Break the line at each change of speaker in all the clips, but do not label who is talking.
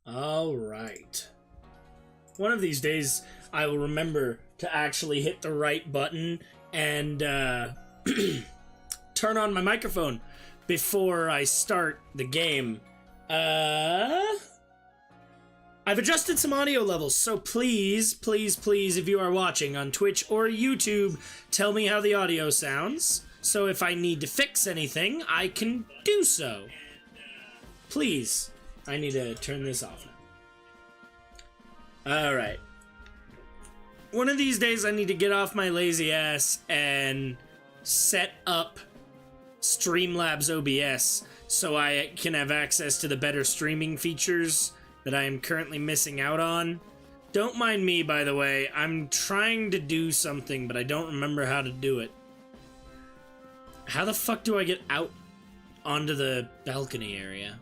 All right. One of these days, I will remember to actually hit the right button and turn on my microphone before I start the game. I've adjusted some audio levels, so please, if you are watching on Twitch or YouTube, tell me how the audio sounds. So if I need to fix anything, I can do so. Please. I need to turn this off now. Alright. One of these days I need to get off my lazy ass and set up Streamlabs OBS so I can have access to the better streaming features that I am currently missing out on. Don't mind me, by the way. I'm trying to do something, but I don't remember how to do it. How the fuck do I get out onto the balcony area?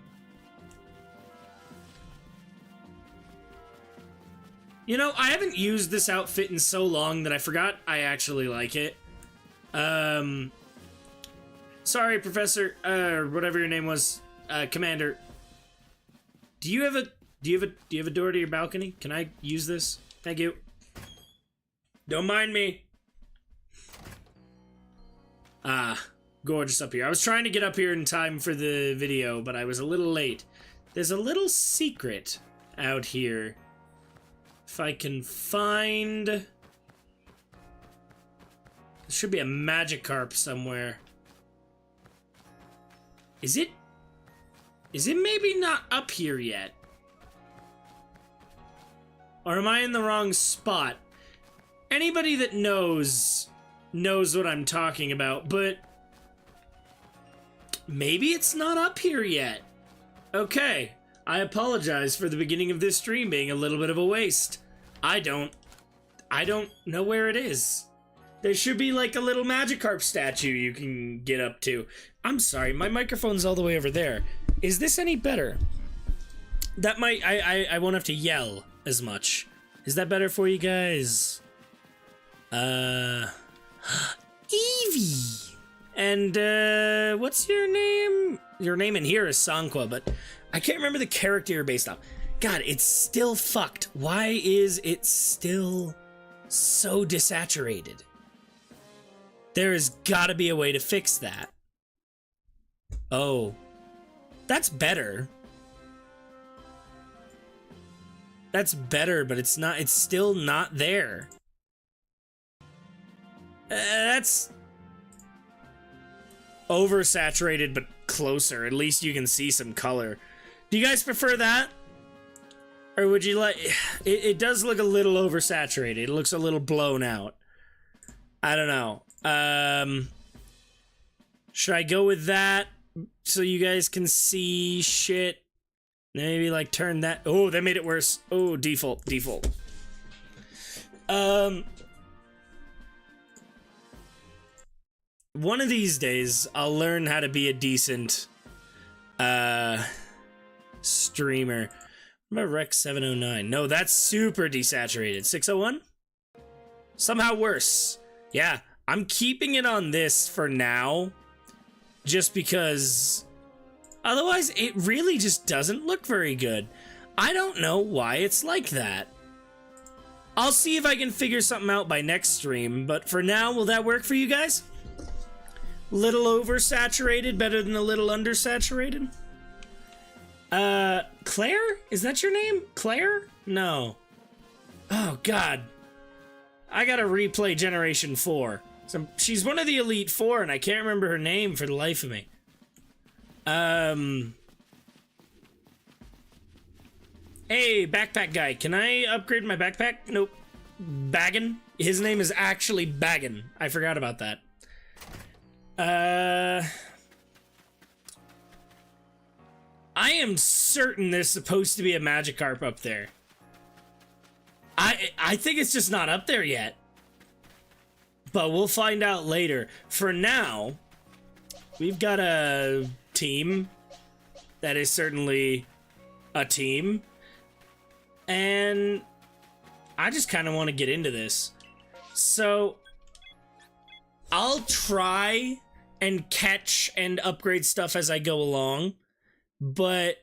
You know, I haven't used this outfit in so long that I forgot I actually like it. Sorry, Professor, whatever your name was, Commander. Do you have a door to your balcony? Can I use this? Thank you. Don't mind me. Gorgeous up here. I was trying to get up here in time for the video, but I was a little late. There's a little secret out here. If I can find... There should be a Magikarp somewhere. Is it maybe not up here yet? Or am I in the wrong spot? Anybody that knows what I'm talking about, but maybe it's not up here yet. Okay. I apologize for the beginning of this stream being a little bit of a waste. I don't know where it is. There should be like a little Magikarp statue you can get up to. I'm sorry, my microphone's all the way over there. Is this any better? That might, I won't have to yell as much. Is that better for you guys? Eevee! And, what's your name? Your name in here is Sanqua, but I can't remember the character you're based off. God, it's still fucked. Why is it still so desaturated? There has gotta be a way to fix that. Oh. That's better. That's better, but it's still not there. That's oversaturated, but closer. At least you can see some color. Do you guys prefer that? Or would you like... It does look a little oversaturated. It looks a little blown out. I don't know. Should I go with that so you guys can see shit? Maybe, like, turn that... Oh, that made it worse. Oh, default. One of these days, I'll learn how to be a decent, streamer. What about Rec 709? No, that's super desaturated. 601? Somehow worse. Yeah, I'm keeping it on this for now, just because otherwise it really just doesn't look very good. I don't know why it's like that. I'll see if I can figure something out by next stream, but for now, will that work for you guys? Little oversaturated, better than a little undersaturated? Claire? Is that your name? Claire? No. Oh, God. I gotta replay Generation 4. She's one of the Elite Four, and I can't remember her name for the life of me. Hey, backpack guy, can I upgrade my backpack? Nope. Baggin? His name is actually Baggin. I forgot about that. I am certain there's supposed to be a Magikarp up there. I think it's just not up there yet. But we'll find out later. For now, we've got a team that is certainly a team. And I just kind of want to get into this. So I'll try and catch and upgrade stuff as I go along, but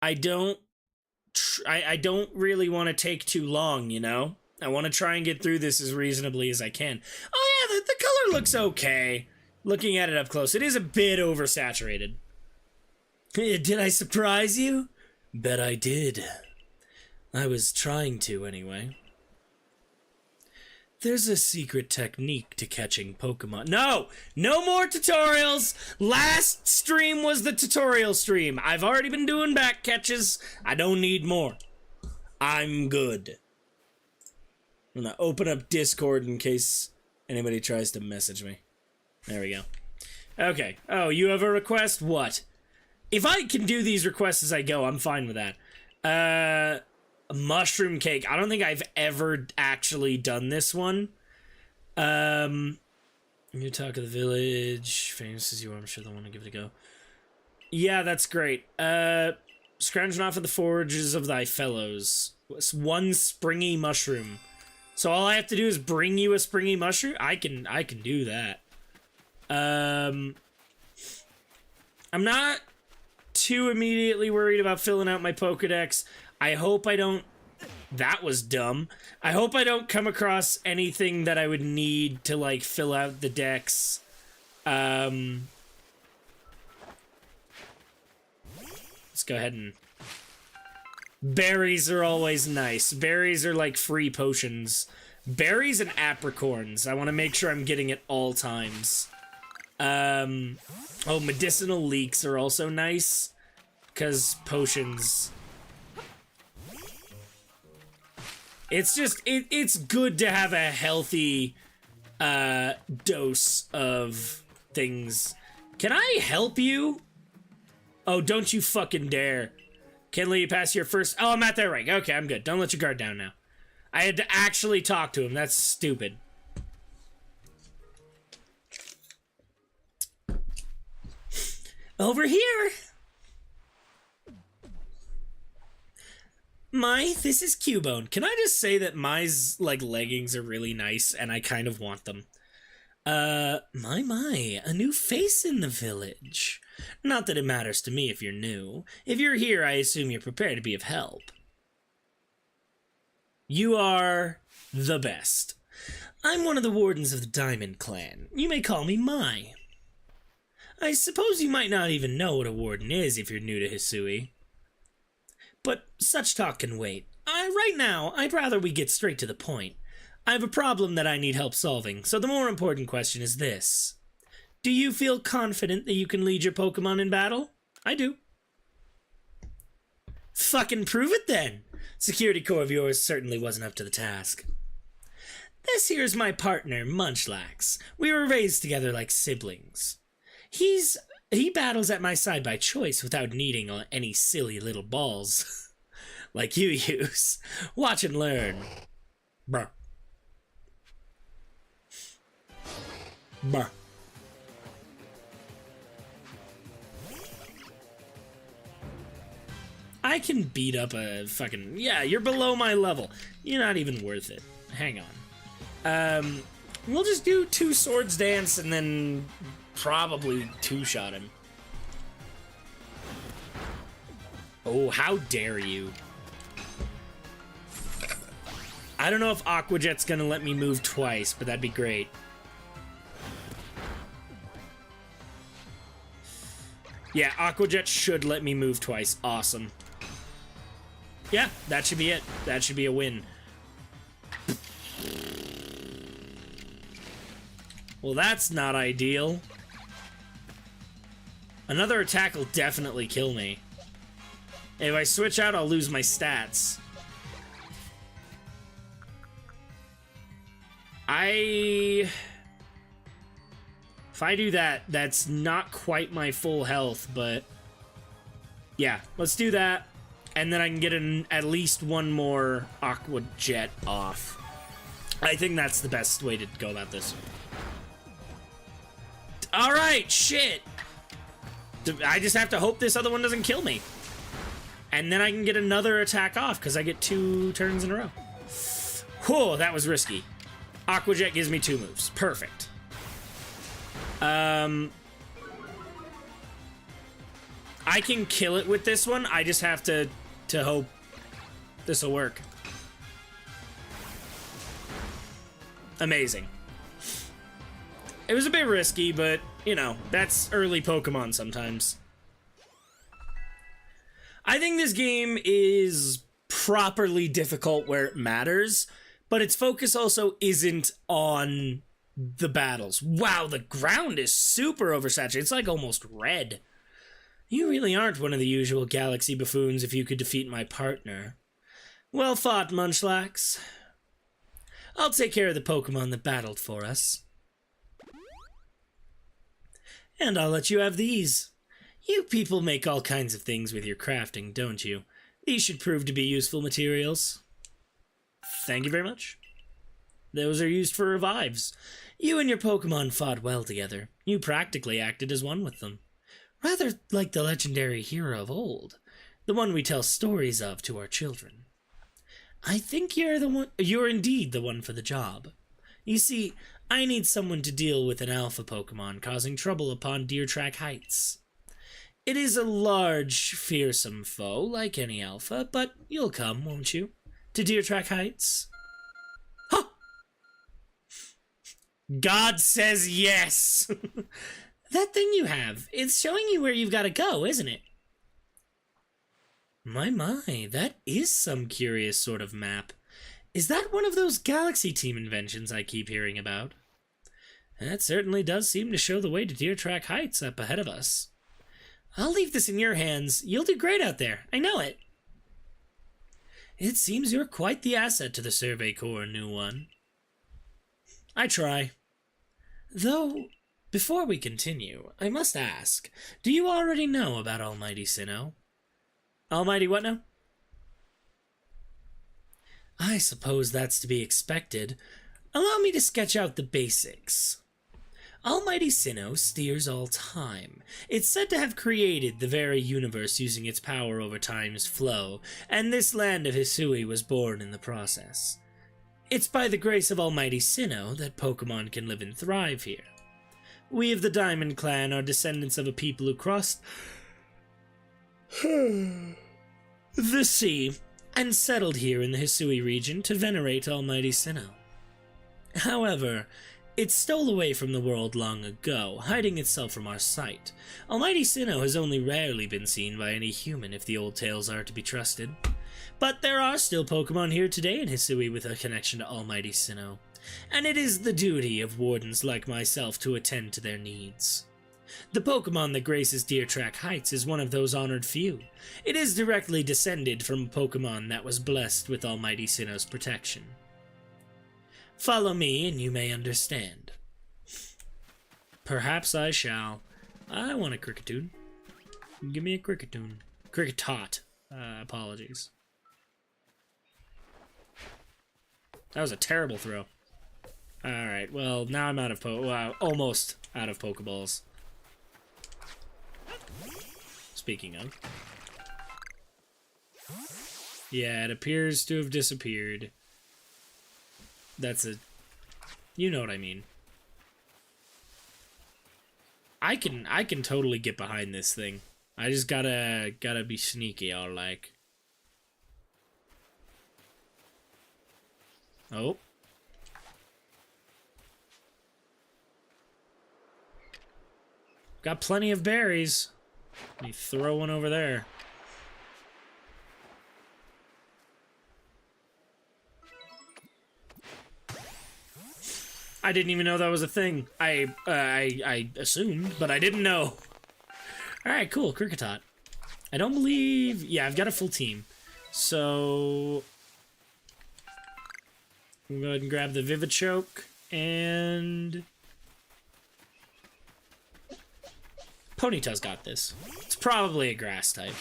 I don't I don't really want to take too long, you know? I want to try and get through this as reasonably as I can. Oh yeah, the color looks okay. Looking at it up close, it is a bit oversaturated. Did I surprise you? Bet I did. I was trying to, anyway. There's a secret technique to catching Pokemon. No! No more tutorials! Last stream was the tutorial stream. I've already been doing back catches. I don't need more. I'm good. I'm gonna open up Discord in case anybody tries to message me. There we go. Okay. Oh, you have a request? What? If I can do these requests as I go, I'm fine with that. Mushroom cake. I don't think I've ever actually done this one. You talk of the village. Famous as you are, I'm sure they'll want to give it a go. Yeah, that's great. Scrounging off of the forages of thy fellows. One springy mushroom. So all I have to do is bring you a springy mushroom? I can do that. I'm not too immediately worried about filling out my Pokedex. I hope I don't... That was dumb. I hope I don't come across anything that I would need to, like, fill out the dex. Let's go ahead and... Berries are always nice. Berries are like free potions. Berries and apricorns. I want to make sure I'm getting at all times. Oh, medicinal leeks are also nice. Because potions... It's just, it's good to have a healthy dose of things. Can I help you? Oh, don't you fucking dare. Can't let you pass your first... Oh, I'm at that rank. Okay, I'm good. Don't let your guard down now. I had to actually talk to him. That's stupid. Over here. This is Cubone. Can I just say that Mai's, like, leggings are really nice, and I kind of want them. My, a new face in the village. Not that it matters to me if you're new. If you're here, I assume you're prepared to be of help. You are the best. I'm one of the wardens of the Diamond Clan. You may call me Mai. I suppose you might not even know what a warden is if you're new to Hisui. But such talk can wait. Right now, I'd rather we get straight to the point. I have a problem that I need help solving, so the more important question is this. Do you feel confident that you can lead your Pokemon in battle? I do. Fucking prove it then! Security Corps of yours certainly wasn't up to the task. This here's my partner, Munchlax. We were raised together like siblings. He battles at my side by choice without needing any silly little balls. Like you use. Watch and learn. Bruh. Bruh. I can beat up a fucking... Yeah, you're below my level. You're not even worth it. Hang on. We'll just do 2 swords dance and then probably 2-shot him. Oh, how dare you. I don't know if Aqua Jet's gonna let me move twice, but that'd be great. Yeah, Aqua Jet should let me move twice. Awesome. Yeah, that should be it. That should be a win. Well, that's not ideal. Another attack will definitely kill me. If I switch out, I'll lose my stats. If I do that, that's not quite my full health, but... Yeah, let's do that. And then I can get at least one more Aqua Jet off. I think that's the best way to go about this. Alright, shit! I just have to hope this other one doesn't kill me. And then I can get another attack off, because I get 2 turns in a row. Whoa, that was risky. Aqua Jet gives me 2 moves. Perfect. I can kill it with this one. I just have to hope This'll work. Amazing. It was a bit risky, but, you know, that's early Pokemon sometimes. I think this game is properly difficult where it matters, but its focus also isn't on the battles. Wow, the ground is super oversaturated. It's like almost red. You really aren't one of the usual galaxy buffoons if you could defeat my partner. Well fought, Munchlax. I'll take care of the Pokemon that battled for us. And I'll let you have these. You people make all kinds of things with your crafting, don't you? These should prove to be useful materials. Thank you very much. Those are used for revives. You and your Pokemon fought well together. You practically acted as one with them. Rather like the legendary hero of old, the one we tell stories of to our children. I think you're indeed the one for the job. You see, I need someone to deal with an alpha Pokemon causing trouble upon Deer Track Heights. It is a large, fearsome foe, like any alpha, but you'll come, won't you? To Deer Track Heights? Huh! God says yes! That thing you have, it's showing you where you've got to go, isn't it? My, that is some curious sort of map. Is that one of those Galaxy Team inventions I keep hearing about? That certainly does seem to show the way to Deer Track Heights up ahead of us. I'll leave this in your hands. You'll do great out there. I know it. It seems you're quite the asset to the Survey Corps, new one. I try. Though, before we continue, I must ask, do you already know about Almighty Sinnoh? Almighty what now? I suppose that's to be expected. Allow me to sketch out the basics. Almighty Sinnoh steers all time. It's said to have created the very universe using its power over time's flow, and this land of Hisui was born in the process. It's by the grace of Almighty Sinnoh that Pokemon can live and thrive here. We of the Diamond Clan are descendants of a people who crossed the sea and settled here in the Hisui region to venerate Almighty Sinnoh. However, it stole away from the world long ago, hiding itself from our sight. Almighty Sinnoh has only rarely been seen by any human if the old tales are to be trusted. But there are still Pokemon here today in Hisui with a connection to Almighty Sinnoh, and it is the duty of wardens like myself to attend to their needs. The Pokemon that graces Deer Track Heights is one of those honored few. It is directly descended from a Pokemon that was blessed with Almighty Sinnoh's protection. Follow me and you may understand. Perhaps I shall. I want a Cricketune. Give me a Cricketune. Cricketot. Apologies. That was a terrible throw. Alright, well, now I'm out of almost out of Pokeballs. Speaking of. Yeah, it appears to have disappeared. That's a... You know what I mean. I can totally get behind this thing. I just gotta be sneaky, all like. Oh. Got plenty of berries. Let me throw one over there. I didn't even know that was a thing. I assumed, but I didn't know. Alright, cool. Cricketot. I don't believe... Yeah, I've got a full team. So... we'll go ahead and grab the Vivichoke and... Ponyta's got this. It's probably a grass type.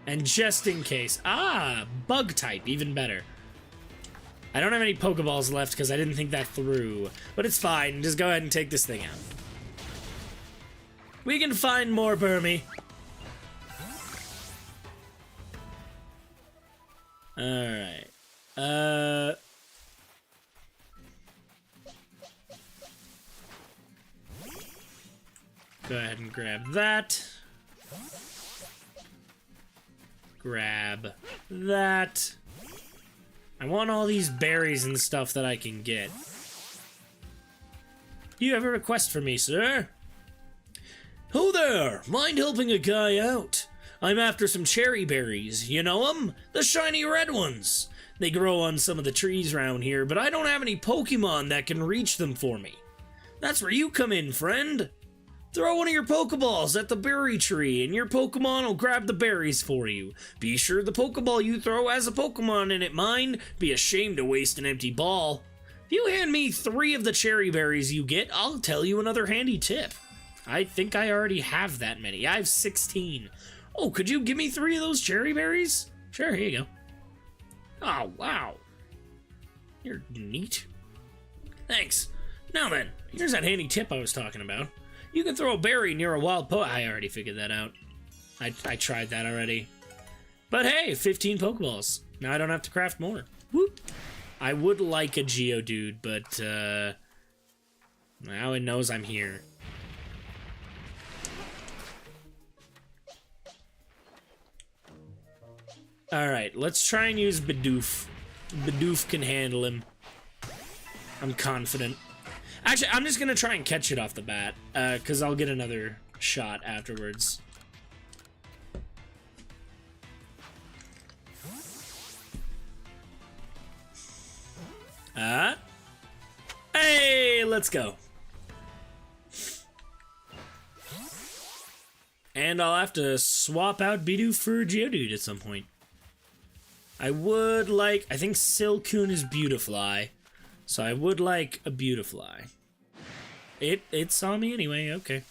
And just in case... Ah! Bug type, even better. I don't have any Pokeballs left because I didn't think that through. But it's fine. Just go ahead and take this thing out. We can find more, Burmy. Alright. Go ahead and grab that. grab that. I want all these berries and stuff that I can get. Do you have a request for me, sir? Ho there! Mind helping a guy out? I'm after some cherry berries. You know them? The shiny red ones. They grow on some of the trees around here, but I don't have any Pokemon that can reach them for me. That's where you come in, friend. Throw one of your Pokeballs at the berry tree, and your Pokemon will grab the berries for you. Be sure the Pokeball you throw has a Pokemon in it, mind. Be ashamed to waste an empty ball. If you hand me 3 of the cherry berries you get, I'll tell you another handy tip. I think I already have that many. I have 16. Oh, could you give me 3 of those cherry berries? Sure, here you go. Oh, wow. You're neat. Thanks. Now then, here's that handy tip I was talking about. You can throw a berry near a wild I already figured that out. I tried that already. But hey, 15 Pokeballs. Now I don't have to craft more. Whoop. I would like a Geodude, but now it knows I'm here. Alright, let's try and use Bidoof. Bidoof can handle him. I'm confident. Actually, I'm just gonna try and catch it off the bat, because I'll get another shot afterwards. Hey, let's go. And I'll have to swap out Bidoof for Geodude at some point. I would like... I think Silcoon is Beautifly. So I would like a Beautifly. It saw me anyway, okay.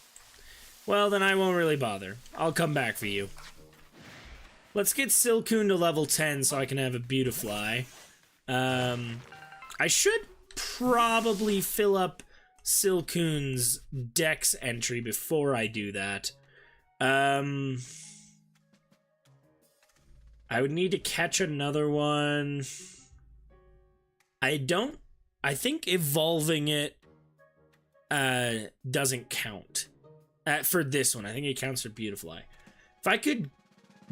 Well, then I won't really bother. I'll come back for you. Let's get Silcoon to level 10 so I can have a Beautifly. I should probably fill up Silcoon's Dex entry before I do that. I would need to catch another one. I think evolving it doesn't count for this one. I think it counts for Beautifly. If I could,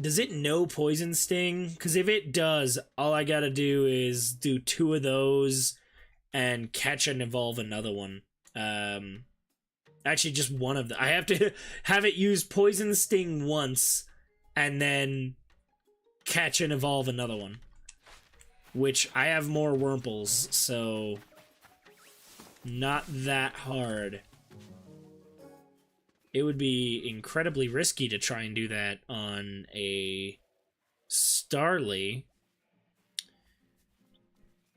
does it know Poison Sting? Because if it does, all I gotta do is do 2 of those and catch and evolve another one. Actually, just one of them. I have to have it use Poison Sting once and then catch and evolve another one. Which I have more Wurmples, so not that hard. It would be incredibly risky to try and do that on a Starly.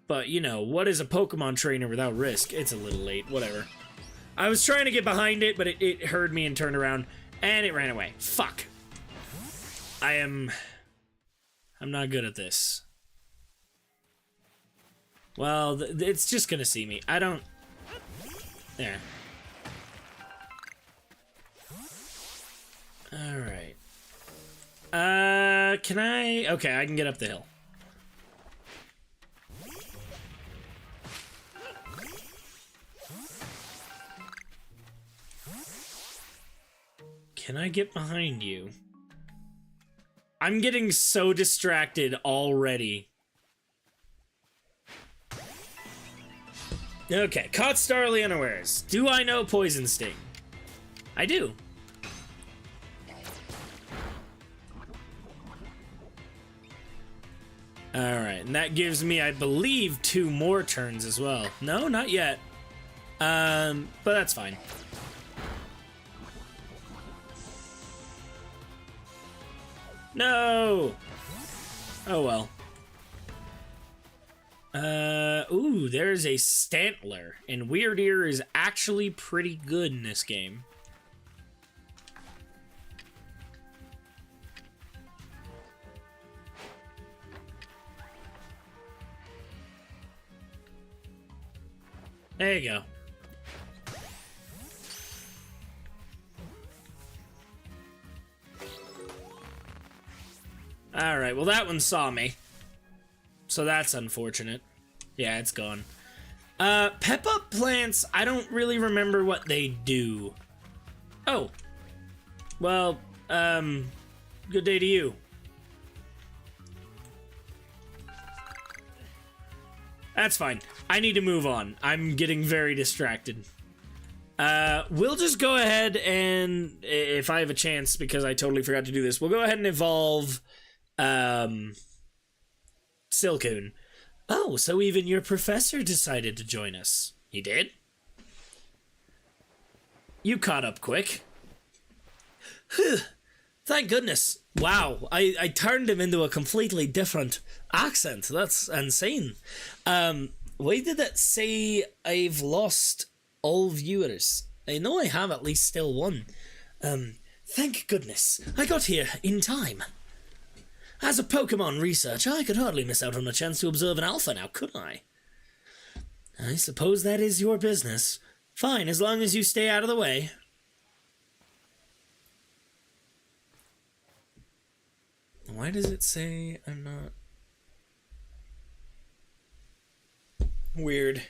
But, you know, what is a Pokemon trainer without risk? It's a little late, whatever. I was trying to get behind it, but it heard me and turned around, and it ran away. Fuck. I'm not good at this. Well, it's just gonna see me. I don't... There. Alright. Can I... Okay, I can get up the hill. Can I get behind you? I'm getting so distracted already. Okay, caught Starly unawares. Do I know Poison Sting? I do. Alright, and that gives me, I believe, 2 more turns as well. No, not yet. But that's fine. No! Oh well. Ooh, there's a Stantler, and Weird Ear is actually pretty good in this game. There you go. Alright, well that one saw me. So that's unfortunate. Yeah, it's gone. Pep-up plants, I don't really remember what they do. Oh. Well, good day to you. That's fine. I need to move on. I'm getting very distracted. We'll just go ahead and, if I have a chance, because I totally forgot to do this, we'll go ahead and evolve, Silcoon. Oh, so even your professor decided to join us. He did? You caught up quick. Thank goodness. Wow, I turned him into a completely different accent. That's insane. Why did it say I've lost all viewers? I know I have at least still one. Thank goodness. I got here in time. As a Pokemon researcher, I could hardly miss out on a chance to observe an alpha now, could I? I suppose that is your business. Fine, as long as you stay out of the way. Why does it say I'm not... Weird.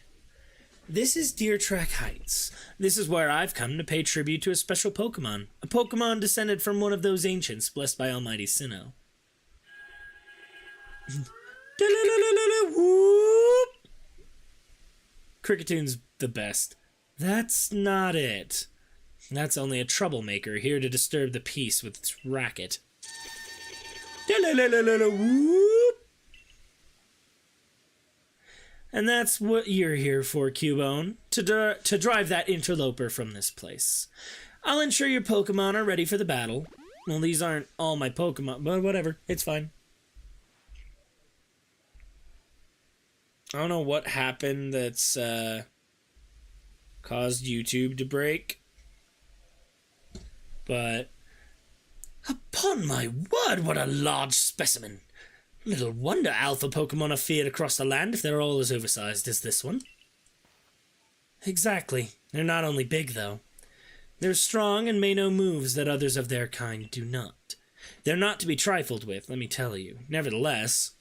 This is Deer Track Heights. This is where I've come to pay tribute to a special Pokemon. A Pokemon descended from one of those ancients blessed by Almighty Sinnoh. Crickettoon's the best. That's not it. That's only a troublemaker here to disturb the peace with its racket. And that's what you're here for, Cubone, to drive that interloper from this place. I'll ensure your Pokemon are ready for the battle. Well, these aren't all my Pokemon, but whatever, it's fine. I don't know what happened that's caused YouTube to break, but upon my word, what a large specimen. Little wonder alpha Pokemon are feared across the land if they're all as oversized as this one. Exactly. They're not only big, though. They're strong and may know moves that others of their kind do not. They're not to be trifled with, let me tell you. Nevertheless,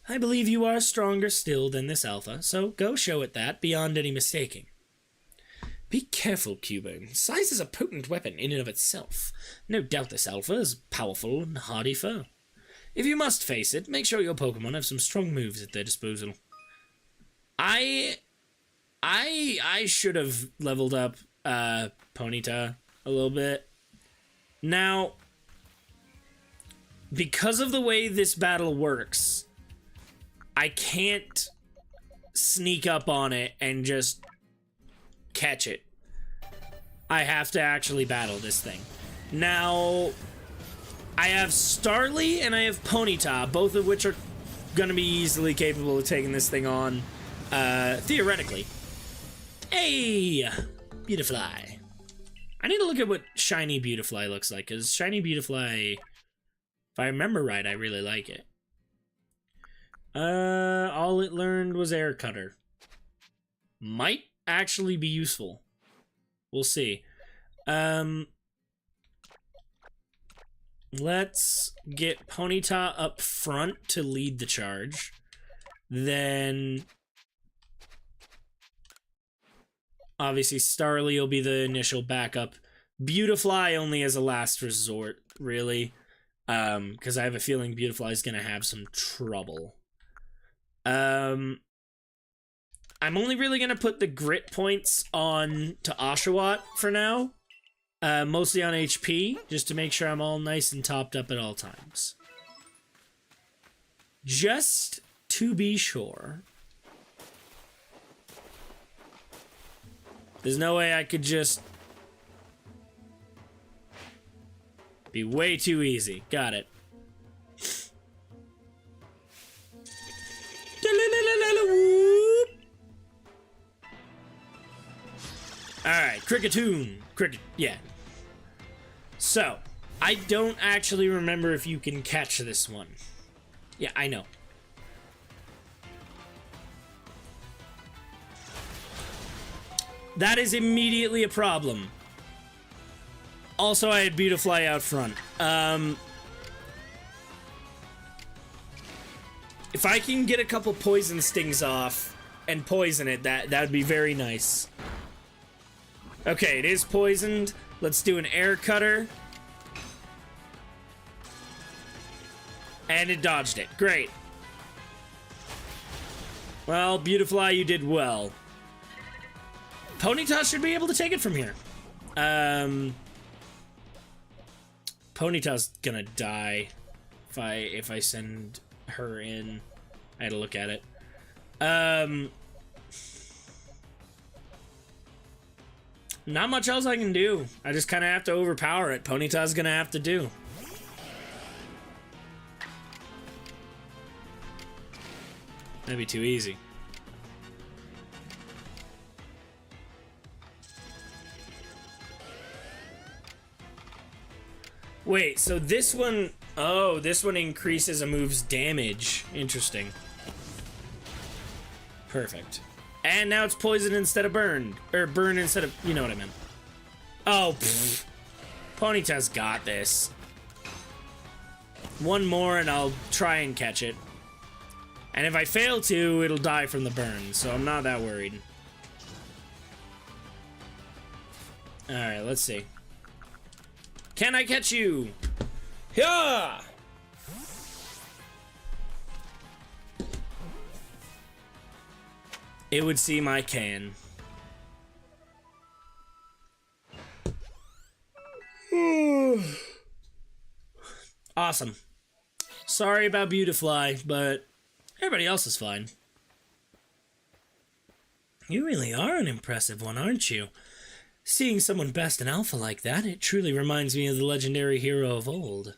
I believe you are stronger still than this alpha, so go show it that beyond any mistaking. Be careful, Cubone. Size is a potent weapon in and of itself. No doubt this alpha is a powerful and hardy foe. If you must face it, make sure your Pokemon have some strong moves at their disposal. I should have leveled up Ponyta a little bit. Now, because of the way this battle works, I can't sneak up on it and just catch it. I have to actually battle this thing. Now, I have Starly and I have Ponyta, both of which are going to be easily capable of taking this thing on, theoretically. Hey! Beautifly. I need to look at what Shiny Beautifly looks like, because Shiny Beautifly, if I remember right, I really like it. All it learned was Air Cutter. Might actually be useful. We'll see. Let's get Ponyta up front to lead the charge. Then, obviously, Starly will be the initial backup. Beautifly only as a last resort, really. Because I have a feeling Beautifly is going to have some trouble. I'm only really going to put the grit points on to Oshawott for now. Mostly on HP, just to make sure I'm all nice and topped up at all times. Just to be sure. There's no way I could just... be way too easy. Got it. Alright, Crickettoon. Yeah. So, I don't actually remember if you can catch this one. Yeah, I know. That is immediately a problem. Also, I had Beautifly out front. If I can get a couple poison stings off and poison it, that would be very nice. Okay, it is poisoned. Let's do an Air Cutter. And it dodged it. Great. Well, Beautifly, you did well. Ponyta should be able to take it from here. Ponyta's gonna die if I send her in. I had to look at it. Not much else I can do. I just kind of have to overpower it. Ponyta's gonna have to do. That'd be too easy. Wait, so this one... Oh, this one increases a move's damage. Interesting. Perfect. And now it's poison instead of burned. Or burn instead of... You know what I meant. Oh, pfft. Ponyta's got this. One more and I'll try and catch it. And if I fail to, it'll die from the burn, so I'm not that worried. Alright, let's see. Can I catch you? Yeah! It would seem I can. Awesome. Sorry about Beautifly, but everybody else is fine. You really are an impressive one, aren't you? Seeing someone best in Alpha like that, it truly reminds me of the legendary hero of old.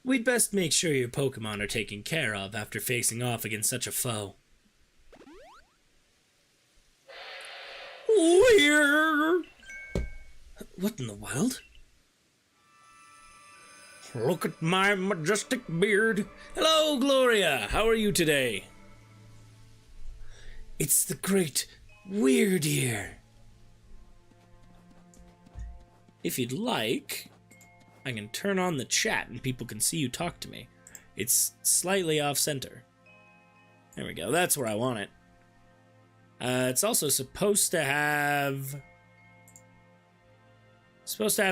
We'd best make sure your Pokemon are taken care of after facing off against such a foe. Weird. What in the world? Look at my majestic beard. Hello, Gloria. How are you today? It's the great Weird Ear. If you'd like, I can turn on the chat and people can see you talk to me. It's slightly off center. There we go. That's where I want it. It's also supposed to have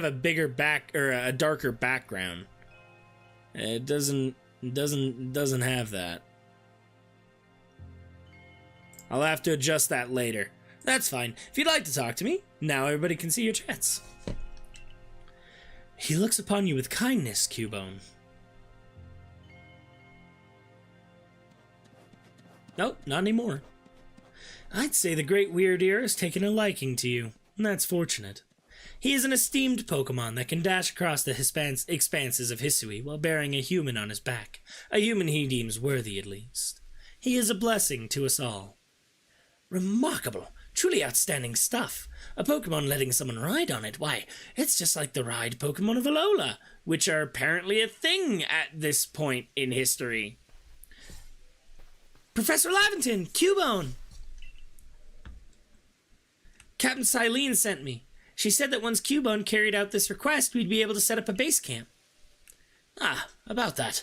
a bigger back or a darker background. It doesn't have that. I'll have to adjust that later. That's fine. If you'd like to talk to me, now everybody can see your chats. He looks upon you with kindness, Cubone. Nope, not anymore. I'd say the Great Weird Ear has taken a liking to you, and that's fortunate. He is an esteemed Pokemon that can dash across the expanses of Hisui while bearing a human on his back, a human he deems worthy at least. He is a blessing to us all. Remarkable, truly outstanding stuff. A Pokemon letting someone ride on it, why, it's just like the ride Pokemon of Alola, which are apparently a thing at this point in history. Professor Laventon, Cubone! Captain Silene sent me. She said that once Cubone carried out this request, we'd be able to set up a base camp. Ah, about that.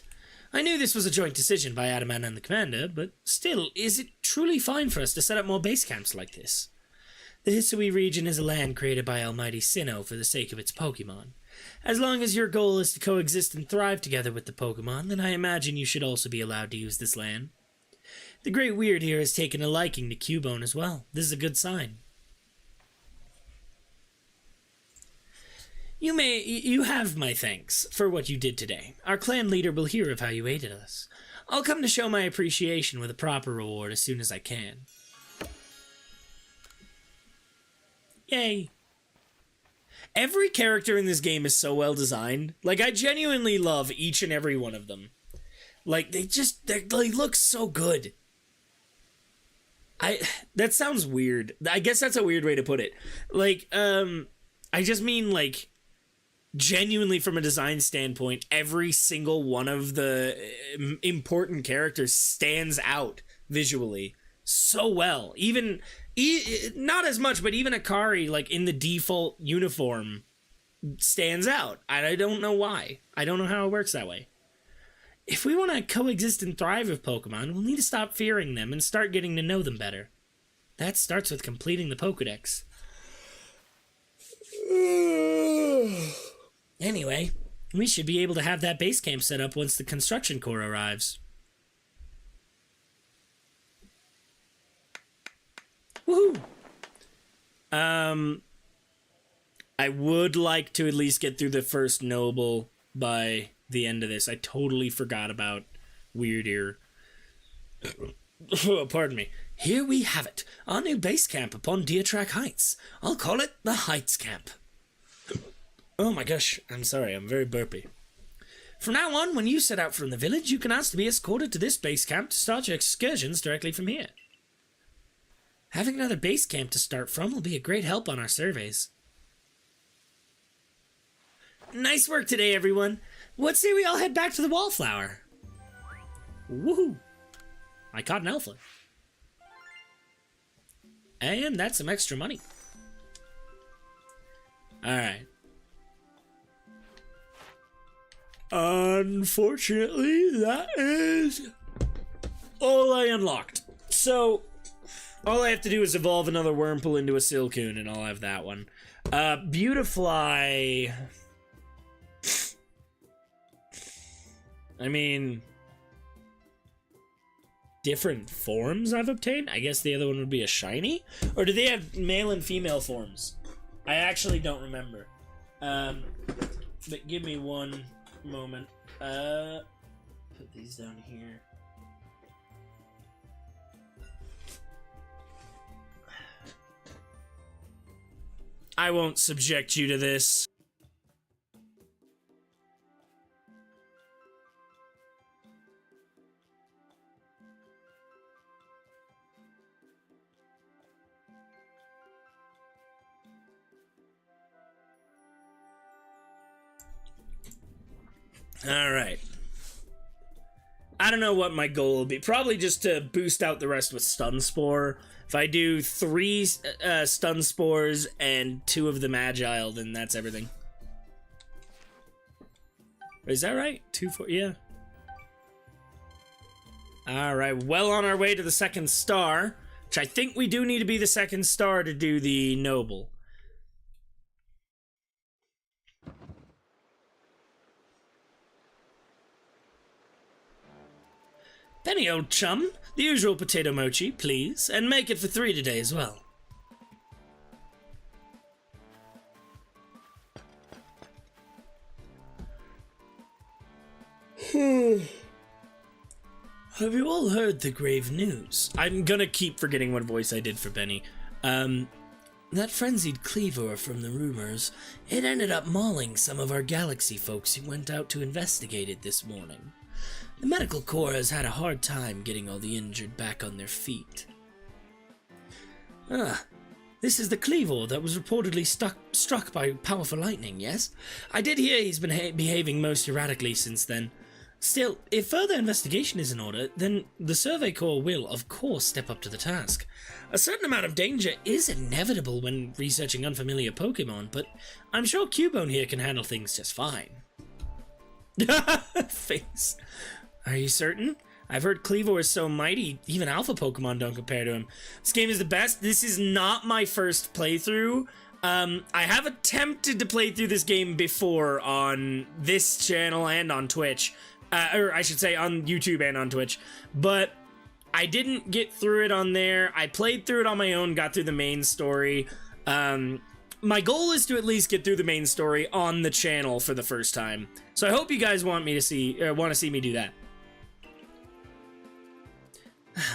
I knew this was a joint decision by Adaman and the Commander, but still, is it truly fine for us to set up more base camps like this? The Hisui region is a land created by Almighty Sinnoh for the sake of its Pokemon. As long as your goal is to coexist and thrive together with the Pokemon, then I imagine you should also be allowed to use this land. The Great Weird here has taken a liking to Cubone as well. This is a good sign. You have my thanks for what you did today. Our clan leader will hear of how you aided us. I'll come to show my appreciation with a proper reward as soon as I can. Yay. Every character in this game is so well designed. Like, I genuinely love each and every one of them. Like, they look so good. That sounds weird. I guess that's a weird way to put it. Like, I just mean, like, genuinely from a design standpoint, every single one of the important characters stands out visually so well. Even not as much, but even Akari, like, in the default uniform, stands out. I don't know why. I don't know how it works that way. If we want to coexist and thrive with Pokemon, we'll need to stop fearing them and start getting to know them better. That starts with completing the Pokedex. Anyway, we should be able to have that base camp set up once the construction corps arrives. I would like to at least get through the first noble by the end of this. I totally forgot about Weird Ear. Pardon me. Here we have it. Our new base camp upon Deertrack Heights. I'll call it the Heights Camp. Oh my gosh. I'm sorry. I'm very burpy. From now on, when you set out from the village, you can ask to be escorted to this base camp to start your excursions directly from here. Having another base camp to start from will be a great help on our surveys. Nice work today, everyone. What say we all head back to the Wallflower? Woohoo! I caught an alpha. And that's some extra money. Alright. Unfortunately, that is all I unlocked. So, all I have to do is evolve another Wurmple into a Silcoon, and I'll have that one. Beautifly. I mean, different forms I've obtained? I guess the other one would be a shiny? Or do they have male and female forms? I actually don't remember. But give me one moment. Put these down here. I won't subject you to this. Alright. I don't know what my goal will be. Probably just to boost out the rest with Stun Spore. If I do 3 Stun Spores and 2 of them Agile, then that's everything. Is that right? 2, 4, yeah. Alright, well on our way to the second star. Which I think we do need to be the second star to do the Noble. Penny, old chum, the usual potato mochi, please, and make it for 3 today as well. Have you all heard the grave news? I'm gonna keep forgetting what voice I did for Benny. That frenzied cleaver from the rumors, it ended up mauling some of our galaxy folks who went out to investigate it this morning. The medical corps has had a hard time getting all the injured back on their feet. This is the Cleavor that was reportedly struck by powerful lightning, yes? I did hear he's been behaving most erratically since then. Still, if further investigation is in order, then the Survey Corps will, of course, step up to the task. A certain amount of danger is inevitable when researching unfamiliar Pokemon, but I'm sure Cubone here can handle things just fine. Face. Are you certain? I've heard Cleavor is so mighty, even alpha Pokemon don't compare to him. This game is the best. This is not my first playthrough. I have attempted to play through this game before on this channel and on Twitch. Or I should say on YouTube and on Twitch. But I didn't get through it on there. I played through it on my own, got through the main story. My goal is to at least get through the main story on the channel for the first time. So I hope you guys want to see me do that.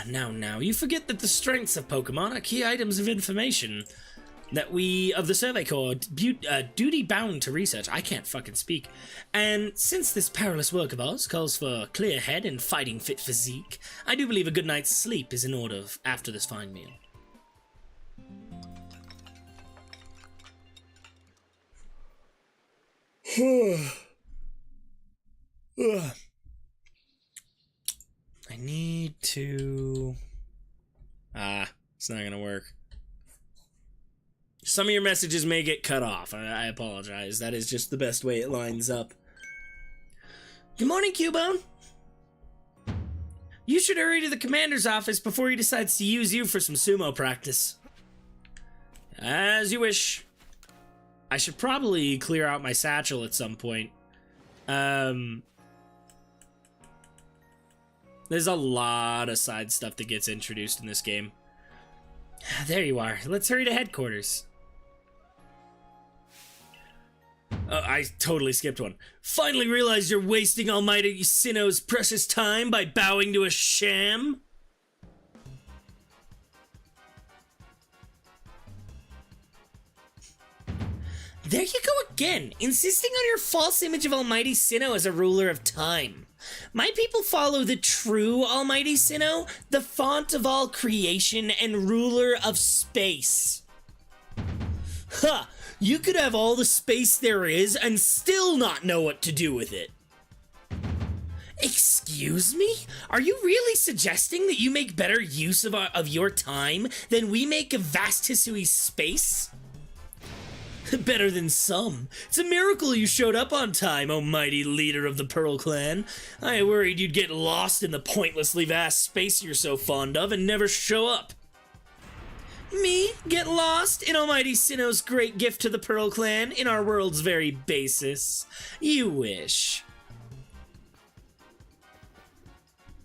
Now, you forget that the strengths of Pokemon are key items of information that we, of the Survey Corps, duty-bound to research. I can't fucking speak. And since this perilous work of ours calls for a clear head and fighting-fit physique, I do believe a good night's sleep is in order after this fine meal. I need to... it's not gonna work. Some of your messages may get cut off. I apologize. That is just the best way it lines up. Good morning, Cubone. You should hurry to the commander's office before he decides to use you for some sumo practice. As you wish. I should probably clear out my satchel at some point. There's a lot of side stuff that gets introduced in this game. There you are. Let's hurry to headquarters. I totally skipped one. Finally realized you're wasting Almighty Sinnoh's precious time by bowing to a sham? There you go again, insisting on your false image of Almighty Sinnoh as a ruler of time. My people follow the true Almighty Sinnoh, the font of all creation and ruler of space. Ha! You could have all the space there is and still not know what to do with it. Excuse me? Are you really suggesting that you make better use of your time than we make of vast Hisui's space? Better than some. It's a miracle you showed up on time, oh mighty leader of the Pearl Clan. I worried you'd get lost in the pointlessly vast space you're so fond of and never show up. Me? Get lost in Almighty Sinnoh's great gift to the Pearl Clan in our world's very basis? You wish.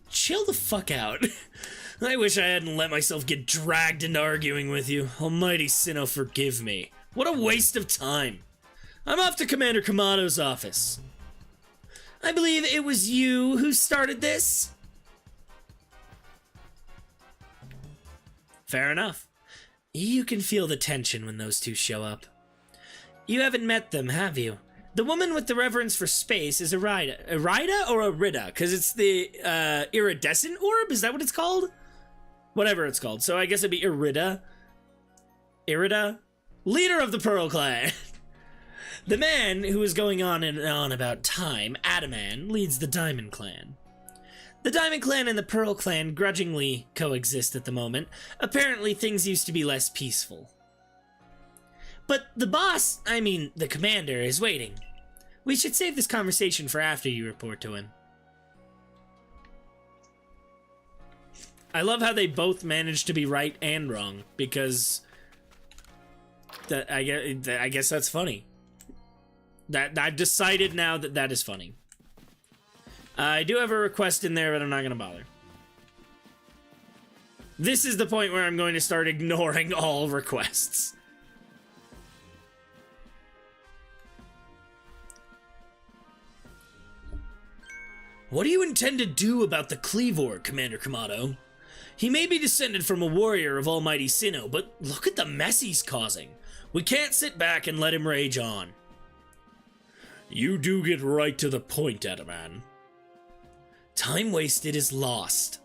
Chill the fuck out. I wish I hadn't let myself get dragged into arguing with you. Almighty Sinnoh, forgive me. What a waste of time. I'm off to Commander Kamado's office. I believe it was you who started this? Fair enough. You can feel the tension when those two show up. You haven't met them, have you? The woman with the reverence for space is Irida. Irida or Irida? Because it's the iridescent orb? Is that what it's called? Whatever it's called. So I guess it'd be Irida. Irida? Leader of the Pearl Clan. The man who is going on and on about time, Adaman, leads the Diamond Clan. The Diamond Clan and the Pearl Clan grudgingly coexist at the moment. Apparently things used to be less peaceful. But the boss, I mean the commander, is waiting. We should save this conversation for after you report to him. I love how they both manage to be right and wrong, because I guess that's funny. That I've decided now that that is funny. I do have a request in there, but I'm not going to bother. This is the point where I'm going to start ignoring all requests. What do you intend to do about the Cleavor, Commander Kamado? He may be descended from a warrior of Almighty Sinnoh, but look at the mess he's causing. We can't sit back and let him rage on. You do get right to the point, Adaman. Time wasted is lost.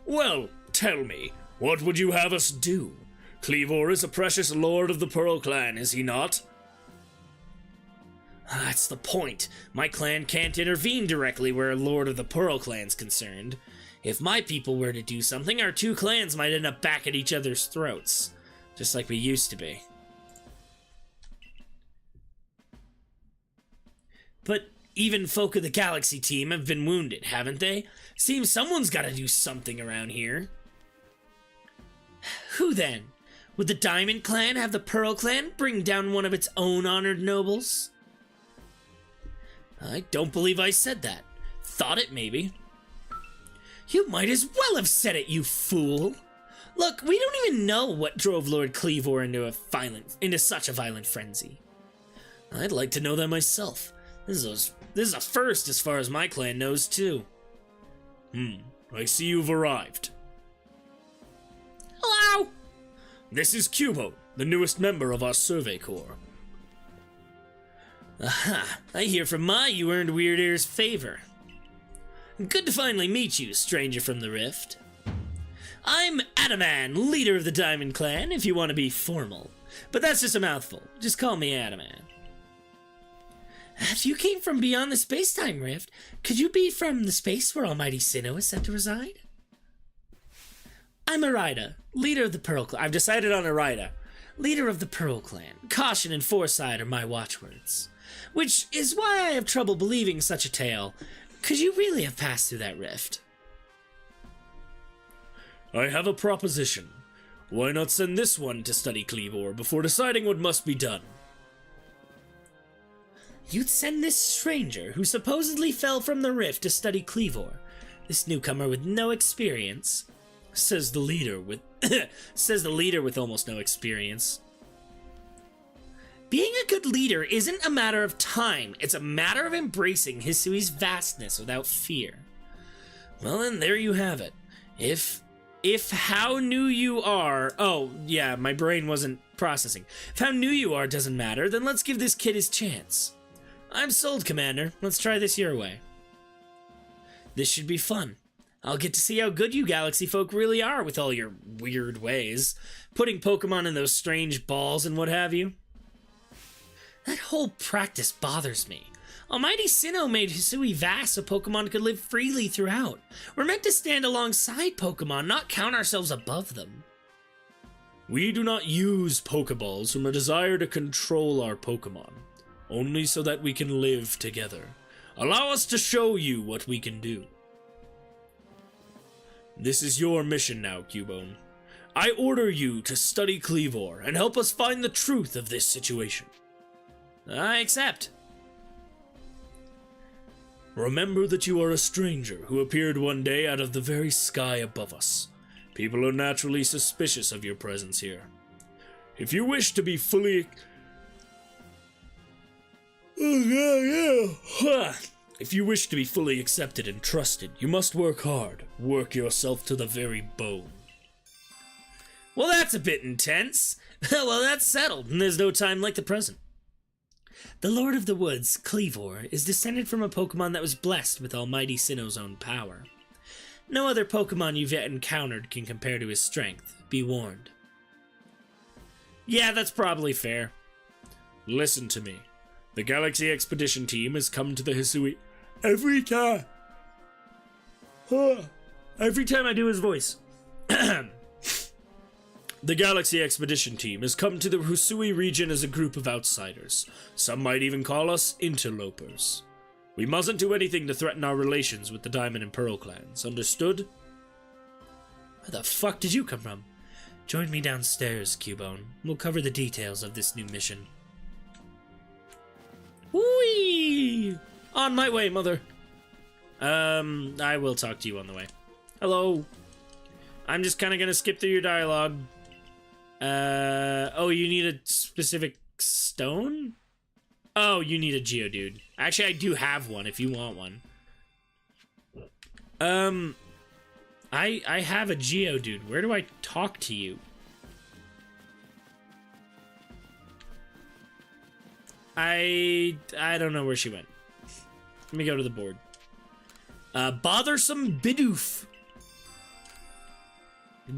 Well, tell me, what would you have us do? Cleavor is a precious lord of the Pearl Clan, is he not? That's the point. My clan can't intervene directly where a lord of the Pearl Clan's concerned. If my people were to do something, our two clans might end up back at each other's throats. Just like we used to be. But even folk of the Galaxy team have been wounded, haven't they? Seems someone's gotta do something around here. Who then? Would the Diamond Clan have the Pearl Clan bring down one of its own honored nobles? I don't believe I said that. Thought it, maybe. You might as well have said it, you fool! Look, we don't even know what drove Lord Cleavor into such a violent frenzy. I'd like to know that myself. This is a first as far as my clan knows, too. I see you've arrived. Hello! This is Cubo, the newest member of our Survey Corps. Aha, I hear from you earned Weird Ear's favor. Good to finally meet you, stranger from the Rift. I'm Adaman, leader of the Diamond Clan, if you want to be formal. But that's just a mouthful. Just call me Adaman. If you came from beyond the space-time rift, could you be from the space where Almighty Sinnoh is set to reside? I'm Irida, leader of the Pearl Clan. I've decided on Irida, leader of the Pearl Clan. Caution and foresight are my watchwords. Which is why I have trouble believing such a tale. Could you really have passed through that rift? I have a proposition. Why not send this one to study Cleavor before deciding what must be done? You'd send this stranger who supposedly fell from the rift to study Cleavor, this newcomer with no experience, says the leader with almost no experience. Being a good leader isn't a matter of time, it's a matter of embracing Hisui's vastness without fear. Well then, there you have it. If how new you are... Oh, yeah, my brain wasn't processing. If how new you are doesn't matter, then let's give this kid his chance. I'm sold, Commander. Let's try this your way. This should be fun. I'll get to see how good you galaxy folk really are with all your weird ways. Putting Pokemon in those strange balls and what have you. That whole practice bothers me. Almighty Sinnoh made Hisui vast so Pokemon could live freely throughout. We're meant to stand alongside Pokemon, not count ourselves above them. We do not use Pokeballs from a desire to control our Pokemon, only so that we can live together. Allow us to show you what we can do. This is your mission now, Cubone. I order you to study Kleavor and help us find the truth of this situation. I accept. Remember that you are a stranger who appeared one day out of the very sky above us. People are naturally suspicious of your presence here. If you wish to be fully... If you wish to be fully accepted and trusted, you must work hard. Work yourself to the very bone. Well, that's a bit intense. Well, that's settled, and there's no time like the present. The Lord of the Woods, Kleavor, is descended from a Pokemon that was blessed with Almighty Sinnoh's own power. No other Pokemon you've yet encountered can compare to his strength. Be warned. Yeah, that's probably fair. Listen to me. The Galaxy Expedition team has come to the Hisui every time. Every time I do his voice. The Galaxy Expedition team has come to the Hisui region as a group of outsiders. Some might even call us interlopers. We mustn't do anything to threaten our relations with the Diamond and Pearl clans. Understood? Where the fuck did you come from? Join me downstairs, Cubone. We'll cover the details of this new mission. Whee! On my way, mother. I will talk to you on the way. Hello. I'm just kind of gonna skip through your dialogue. Oh, you need a specific stone? Oh, you need a Geodude. Actually, I do have one if you want one. I have a Geodude. Where do I talk to you? I don't know where she went. Let me go to the board. Bothersome Bidoof.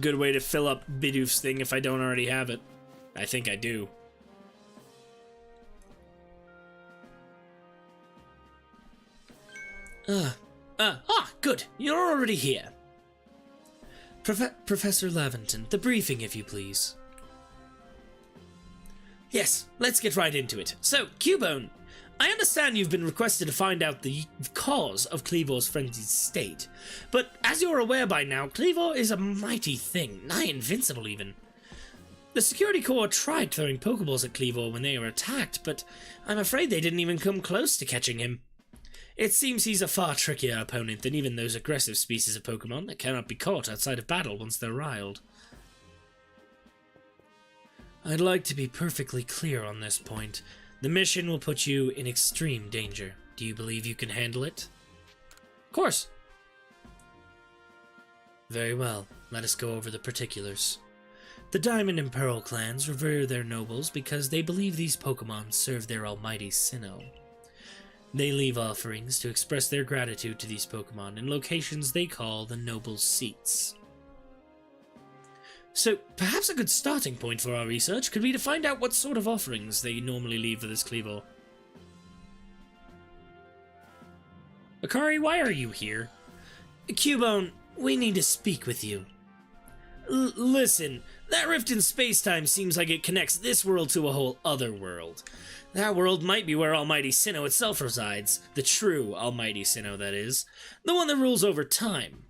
Good way to fill up Bidoof's thing if I don't already have it. I think I do. Good. You're already here. Professor Laventon, the briefing, if you please. Yes, let's get right into it. So, Cubone, I understand you've been requested to find out the cause of Kleavor's frenzied state, but as you're aware by now, Kleavor is a mighty thing, nigh invincible even. The Security Corps tried throwing Pokeballs at Kleavor when they were attacked, but I'm afraid they didn't even come close to catching him. It seems he's a far trickier opponent than even those aggressive species of Pokemon that cannot be caught outside of battle once they're riled. I'd like to be perfectly clear on this point. The mission will put you in extreme danger. Do you believe you can handle it? Of course. Very well. Let us go over the particulars. The Diamond and Pearl clans revere their nobles because they believe these Pokemon serve their almighty Sinnoh. They leave offerings to express their gratitude to these Pokemon in locations they call the Nobles' Seats. So, perhaps a good starting point for our research could be to find out what sort of offerings they normally leave for this Kleavor. Akari, why are you here? Cubone, we need to speak with you. Listen, that rift in space-time seems like it connects this world to a whole other world. That world might be where Almighty Sinnoh itself resides. The true Almighty Sinnoh, that is. The one that rules over time.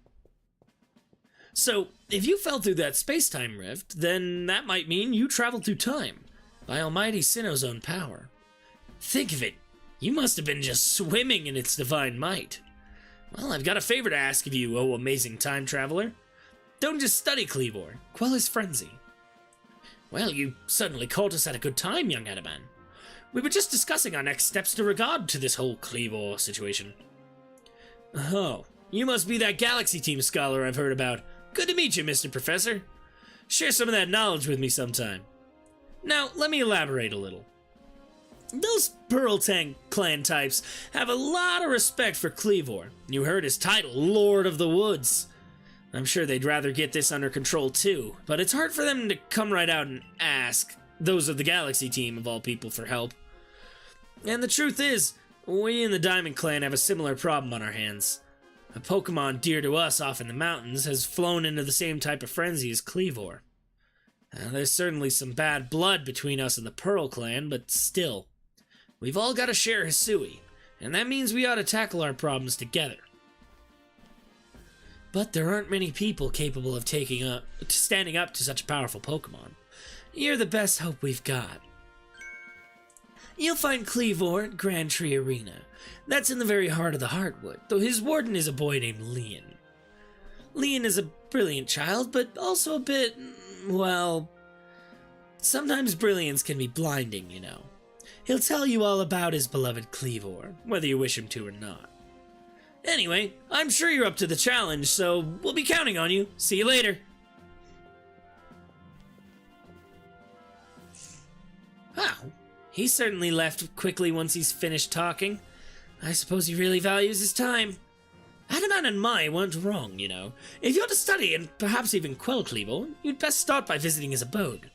So, if you fell through that space-time rift, then that might mean you traveled through time, by Almighty Sinnoh's own power. Think of it, you must have been just swimming in its divine might. Well, I've got a favor to ask of you, oh amazing time traveler. Don't just study Kleavor, quell his frenzy. Well, you suddenly caught us at a good time, young Adaman. We were just discussing our next steps in regard to this whole Cleavor situation. Oh, you must be that Galaxy Team scholar I've heard about. Good to meet you, Mr. Professor. Share some of that knowledge with me sometime. Now, let me elaborate a little. Those Pearl Tank clan types have a lot of respect for Cleavor. You heard his title, Lord of the Woods. I'm sure they'd rather get this under control too, but it's hard for them to come right out and ask those of the Galaxy Team, of all people, for help. And the truth is, we in the Diamond Clan have a similar problem on our hands. A Pokemon dear to us off in the mountains has flown into the same type of frenzy as Cleavor. There's certainly some bad blood between us and the Pearl Clan, but still, we've all got to share Hisui, and that means we ought to tackle our problems together. But there aren't many people capable of standing up to such a powerful Pokemon. You're the best hope we've got. You'll find Cleavor at Grand Tree Arena. That's in the very heart of the Heartwood, though his warden is a boy named Leon. Leon is a brilliant child, but also a bit, well, sometimes brilliance can be blinding, you know. He'll tell you all about his beloved Cleavor, whether you wish him to or not. Anyway, I'm sure you're up to the challenge, so we'll be counting on you. See you later. Wow, he certainly left quickly once he's finished talking. I suppose he really values his time. Adaman and Mai weren't wrong, you know. If you're to study and perhaps even quell Cleavor, you'd best start by visiting his abode.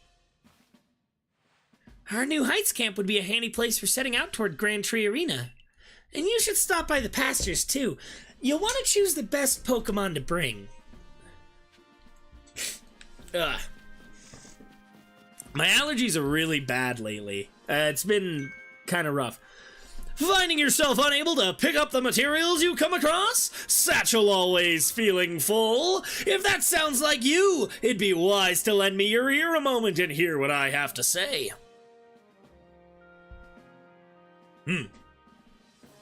Our new Heights camp would be a handy place for setting out toward Grand Tree Arena. And you should stop by the pastures, too. You'll want to choose the best Pokemon to bring. Ugh. My allergies are really bad lately. It's been kind of rough. Finding yourself unable to pick up the materials you come across? Satchel always feeling full? If that sounds like you, it'd be wise to lend me your ear a moment and hear what I have to say.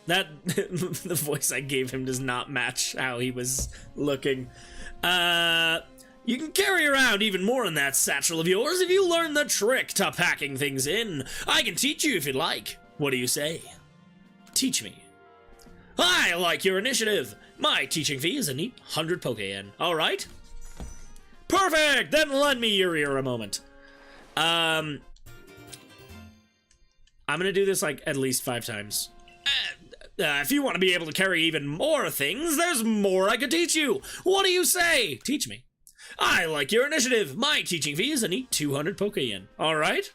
That, the voice I gave him does not match how he was looking. You can carry around even more in that satchel of yours if you learn the trick to packing things in. I can teach you if you'd like. What do you say? Teach me. I like your initiative. My teaching fee is a neat 100 Poké-Yen. All right? Perfect! Then lend me your ear a moment. I'm gonna do this like at least 5 times. If you want to be able to carry even more things, there's more I could teach you. What do you say? Teach me. I like your initiative. My teaching fee is a neat 200 Poké-Yen. All right?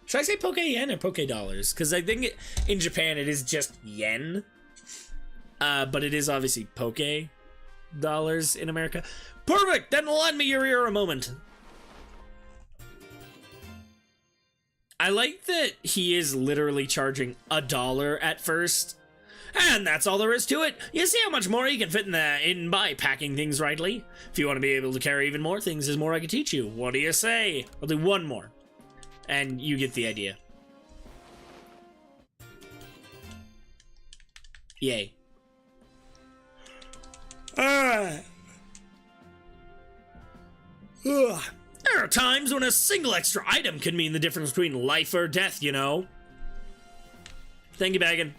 Should I say Poké-Yen or Poké-Dollars? Because I think in Japan it is just yen. But it is obviously Poké-Dollars in America. Perfect! Then lend me your ear a moment. I like that he is literally charging $1 at first. And that's all there is to it. You see how much more you can fit in by packing things rightly? If you want to be able to carry even more things, there's more I can teach you. What do you say? I'll do one more. And you get the idea. Yay. There are times when a single extra item can mean the difference between life or death, you know. Thank you, Baggin.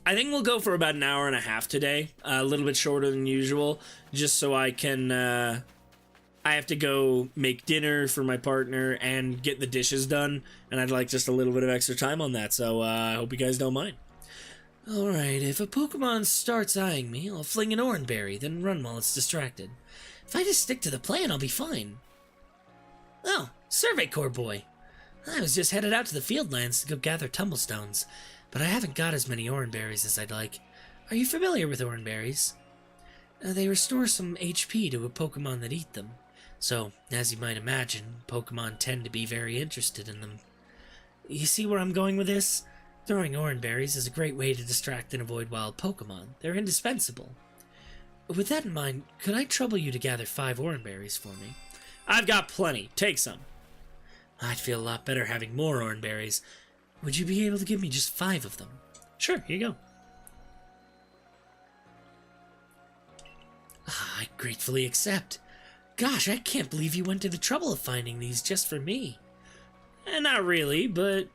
I think we'll go for about an hour and a half today. A little bit shorter than usual, just so I can, I have to go make dinner for my partner and get the dishes done, and I'd like just a little bit of extra time on that, so I hope you guys don't mind. Alright, if a Pokemon starts eyeing me, I'll fling an Oran Berry, then run while it's distracted. If I just stick to the plan, I'll be fine. Oh, Survey Corps boy. I was just headed out to the Fieldlands to go gather tumblestones, but I haven't got as many Oran Berries as I'd like. Are you familiar with Oran Berries? They restore some HP to a Pokemon that eat them. So, as you might imagine, Pokemon tend to be very interested in them. You see where I'm going with this? Throwing Oran Berries is a great way to distract and avoid wild Pokemon. They're indispensable. With that in mind, could I trouble you to gather 5 Oran Berries for me? I've got plenty. Take some. I'd feel a lot better having more Oran Berries. Would you be able to give me just 5 of them? Sure, here you go. I gratefully accept. Gosh, I can't believe you went to the trouble of finding these just for me. Not really, but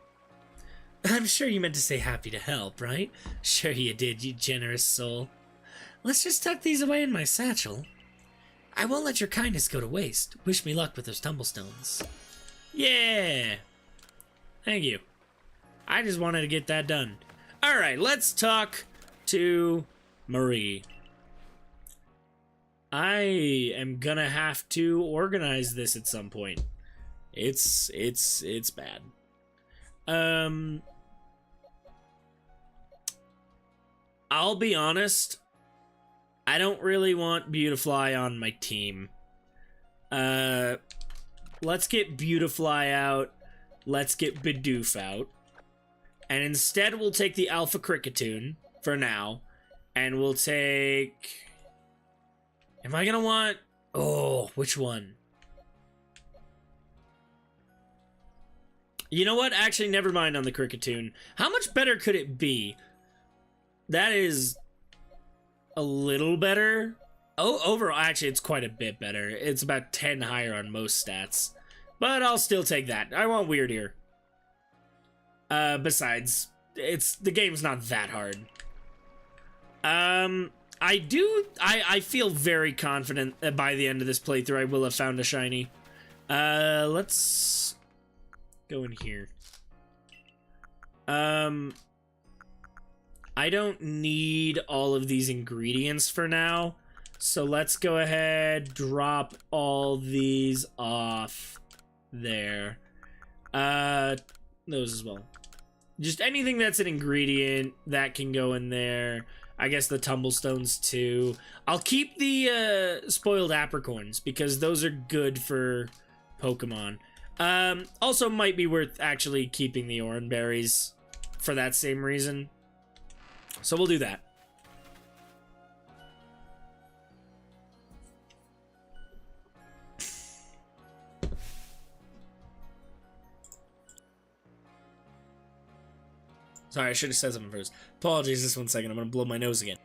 I'm sure you meant to say happy to help, right? Sure you did, you generous soul. Let's just tuck these away in my satchel. I won't let your kindness go to waste. Wish me luck with those tumblestones. Yeah! Thank you. I just wanted to get that done. Alright, let's talk to Marie. I am gonna have to organize this at some point. It's bad. I'll be honest, I don't really want Beautifly on my team. Let's get Beautifly out. Let's get Bidoof out. And instead we'll take the Alpha Cricketune for now. And we'll take... Am I gonna want... Oh, which one? You know what? Actually, never mind on the Cricketune. How much better could it be? That is a little better. Oh, overall, actually, it's quite a bit better. It's about 10 higher on most stats. But I'll still take that. I want Weird Ear. Besides, the game's not that hard. I feel very confident that by the end of this playthrough I will have found a shiny. Let's go in here. I don't need all of these ingredients for now, so let's go ahead, drop all these off there. Those as well. Just anything that's an ingredient that can go in there. I guess the tumblestones too. I'll keep the spoiled apricorns because those are good for Pokemon. Also might be worth actually keeping the orange berries for that same reason. So we'll do that. Sorry, I should have said something first. Apologies, just 1 second. I'm gonna blow my nose again.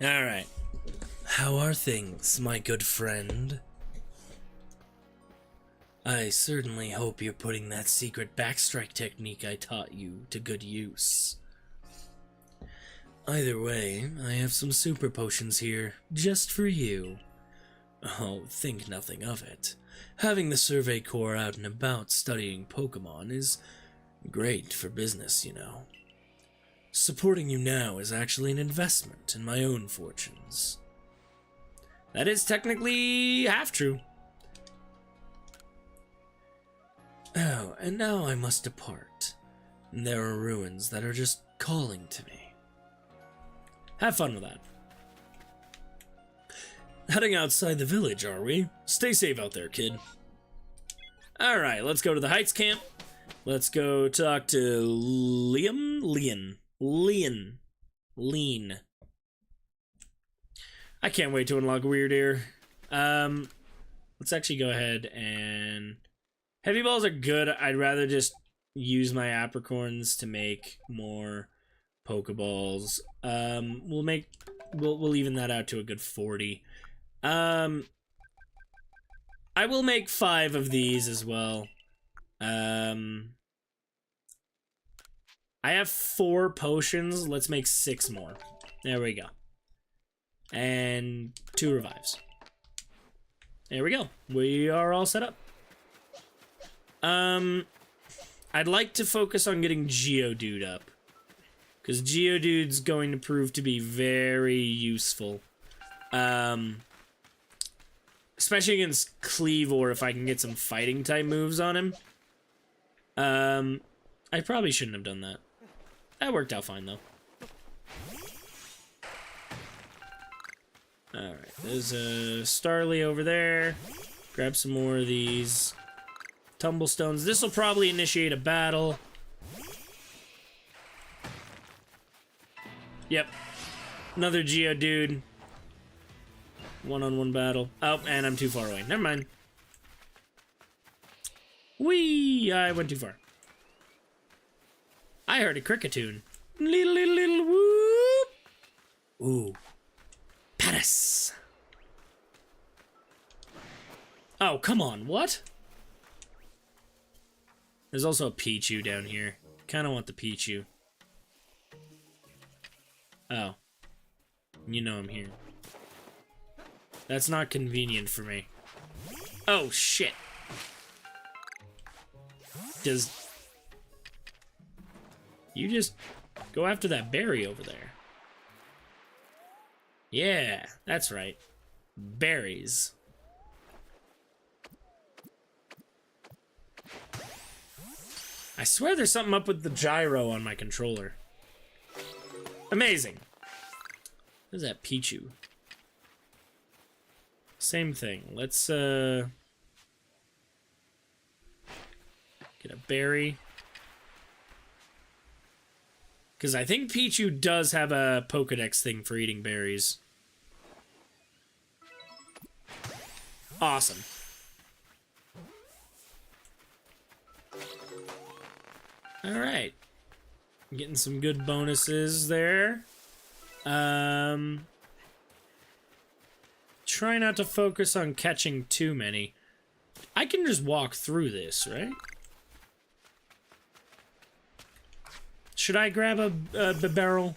Alright. How are things, my good friend? I certainly hope you're putting that secret backstrike technique I taught you to good use. Either way, I have some super potions here, just for you. Oh, think nothing of it. Having the Survey Corps out and about studying Pokemon is great for business, you know. Supporting you now is actually an investment in my own fortunes. That is technically half true. Oh, and now I must depart. There are ruins that are just calling to me. Have fun with that. Heading outside the village, are we? Stay safe out there, kid. Alright, let's go to the Heights camp. Let's go talk to Lean. I can't wait to unlock Weird Ear. Let's actually go ahead and... Heavy balls are good. I'd rather just use my apricorns to make more Pokeballs. We'll even that out to a good 40. I will make 5 of these as well. I have 4 potions. Let's make 6 more. There we go. And 2 revives. There we go. We are all set up. I'd like to focus on getting Geodude up. Because Geodude's going to prove to be very useful. Especially against Cleavor if I can get some fighting type moves on him. I probably shouldn't have done that. That worked out fine though. Alright, there's a Starly over there. Grab some more of these Tumblestones. This will probably initiate a battle. Yep. Another Geodude. One-on-one battle. Oh, and I'm too far away. Never mind. Whee! I went too far. I heard a cricket tune. Little whoop! Ooh. Paris! Oh, come on, what? There's also a Pichu down here. Kinda want the Pichu. Oh. You know I'm here. That's not convenient for me. Oh, shit. Does... You just go after that berry over there. Yeah, that's right. Berries. I swear there's something up with the gyro on my controller. Amazing. What is that Pichu? Same thing. Let's, get a berry. Because I think Pichu does have a Pokedex thing for eating berries. Awesome. Alright. Getting some good bonuses there. Try not to focus on catching too many. I can just walk through this, right? Should I grab a barrel?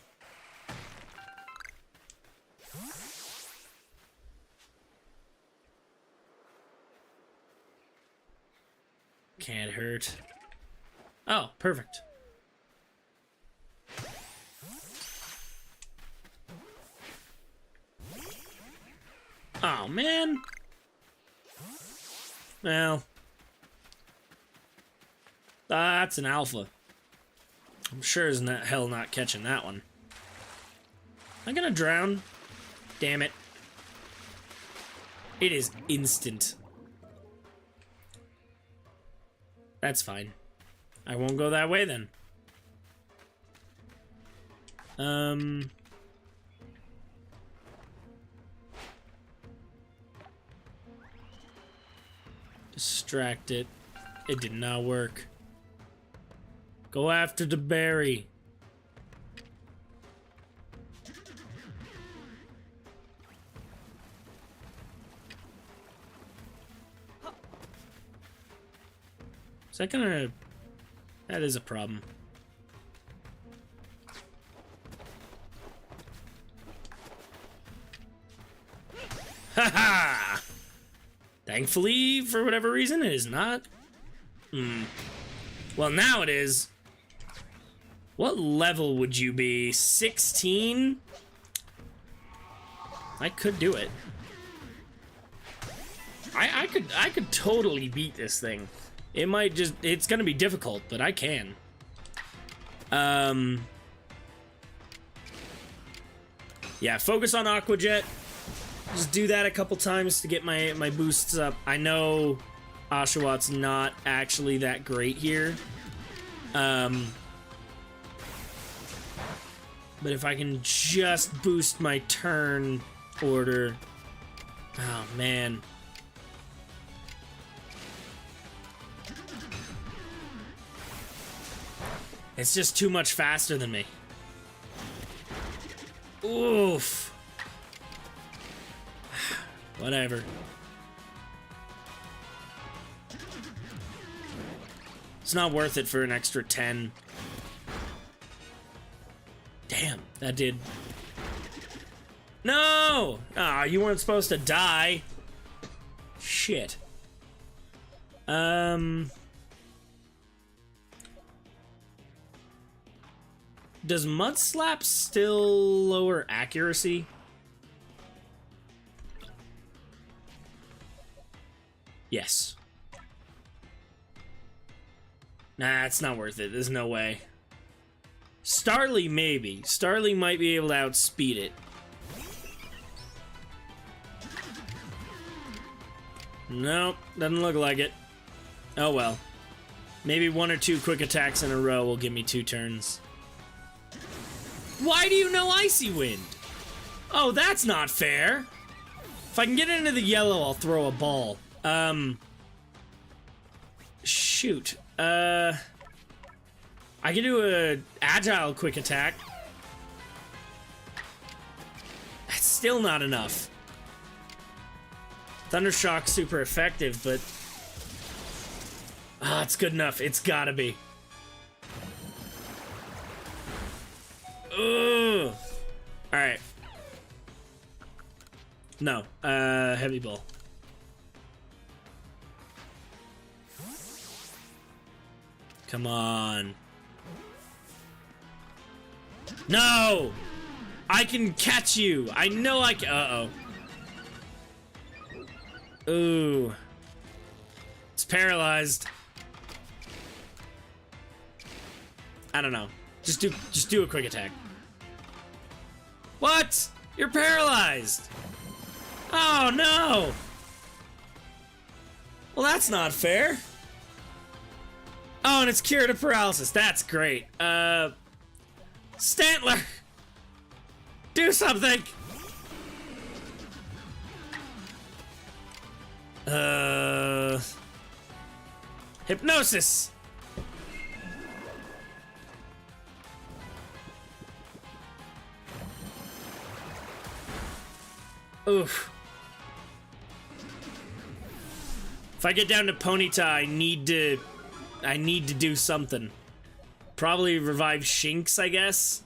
Can't hurt. Oh, perfect. Oh, man. Well. That's an alpha. I'm sure as hell not catching that one. Am I gonna drown? Damn it. It is instant. That's fine. I won't go that way then. Distract it. It did not work. Go after the berry. Is that gonna... That is a problem. Haha! Thankfully, for whatever reason, it is not. Well, now it is. What level would you be? 16? I could do it. I could totally beat this thing. It might just, it's gonna be difficult, but I can. Yeah, focus on Aqua Jet. Just do that a couple times to get my boosts up. I know Oshawott not actually that great here. But if I can just boost my turn order. Oh, man. It's just too much faster than me. Oof. Whatever. It's not worth it for an extra 10. Damn, that did... No! Ah, you weren't supposed to die. Shit. Does Mud Slap still lower accuracy? Yes. Nah, it's not worth it. There's no way. Starly, maybe. Starly might be able to outspeed it. Nope, doesn't look like it. Oh well. Maybe one or two quick attacks in a row will give me 2 turns. Why do you know Icy Wind? Oh, that's not fair. If I can get into the yellow, I'll throw a ball. Shoot. I can do a agile quick attack. That's still not enough. Thundershock's super effective, but... Ah, it's good enough. It's gotta be. Ugh. Alright. No. Heavy ball. Come on. No! I can catch you! I know I can- uh-oh. Ooh. It's paralyzed. I don't know. Just do a quick attack. What? You're paralyzed! Oh no! Well, that's not fair. Oh, and it's curative paralysis. That's great. Stantler! Do something! Hypnosis! Oof. If I get down to Ponyta, I need to do something. Probably revive Shinx, I guess.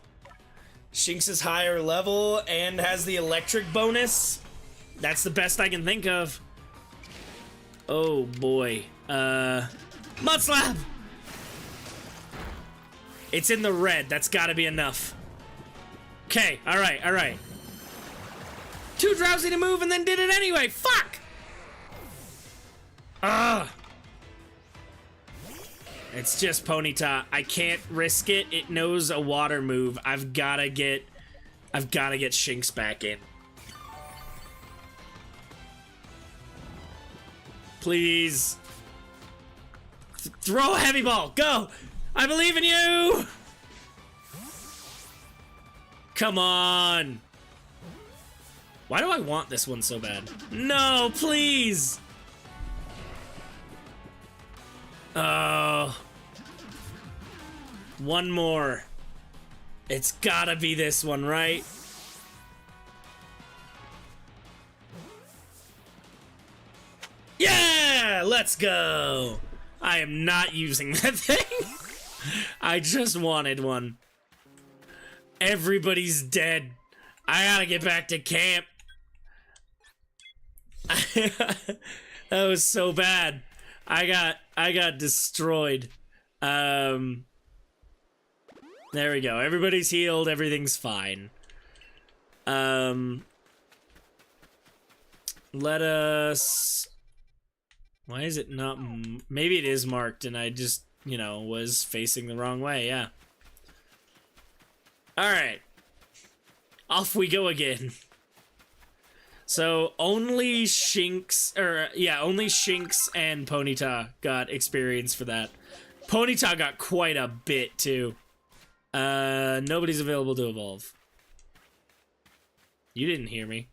Shinx is higher level and has the electric bonus. That's the best I can think of. Oh boy. Mudslap! It's in the red. That's gotta be enough. Okay, alright, alright. Too drowsy to move and then did it anyway. Fuck! Ugh. It's just Ponyta. I can't risk it. It knows a water move. I've gotta get Shinx back in. Please. Throw a heavy ball. Go! I believe in you! Come on. Why do I want this one so bad? No, please! Oh. One more. It's gotta be this one, right? Yeah! Let's go! I am not using that thing. I just wanted one. Everybody's dead. I gotta get back to camp. That was so bad. I got destroyed. There we go. Everybody's healed. Everything's fine. Let us... Why is it not... Maybe it is marked and I just, you know, was facing the wrong way. Yeah. Alright. Off we go again. So, only Shinx, only Shinx and Ponyta got experience for that. Ponyta got quite a bit, too. Nobody's available to evolve. You didn't hear me.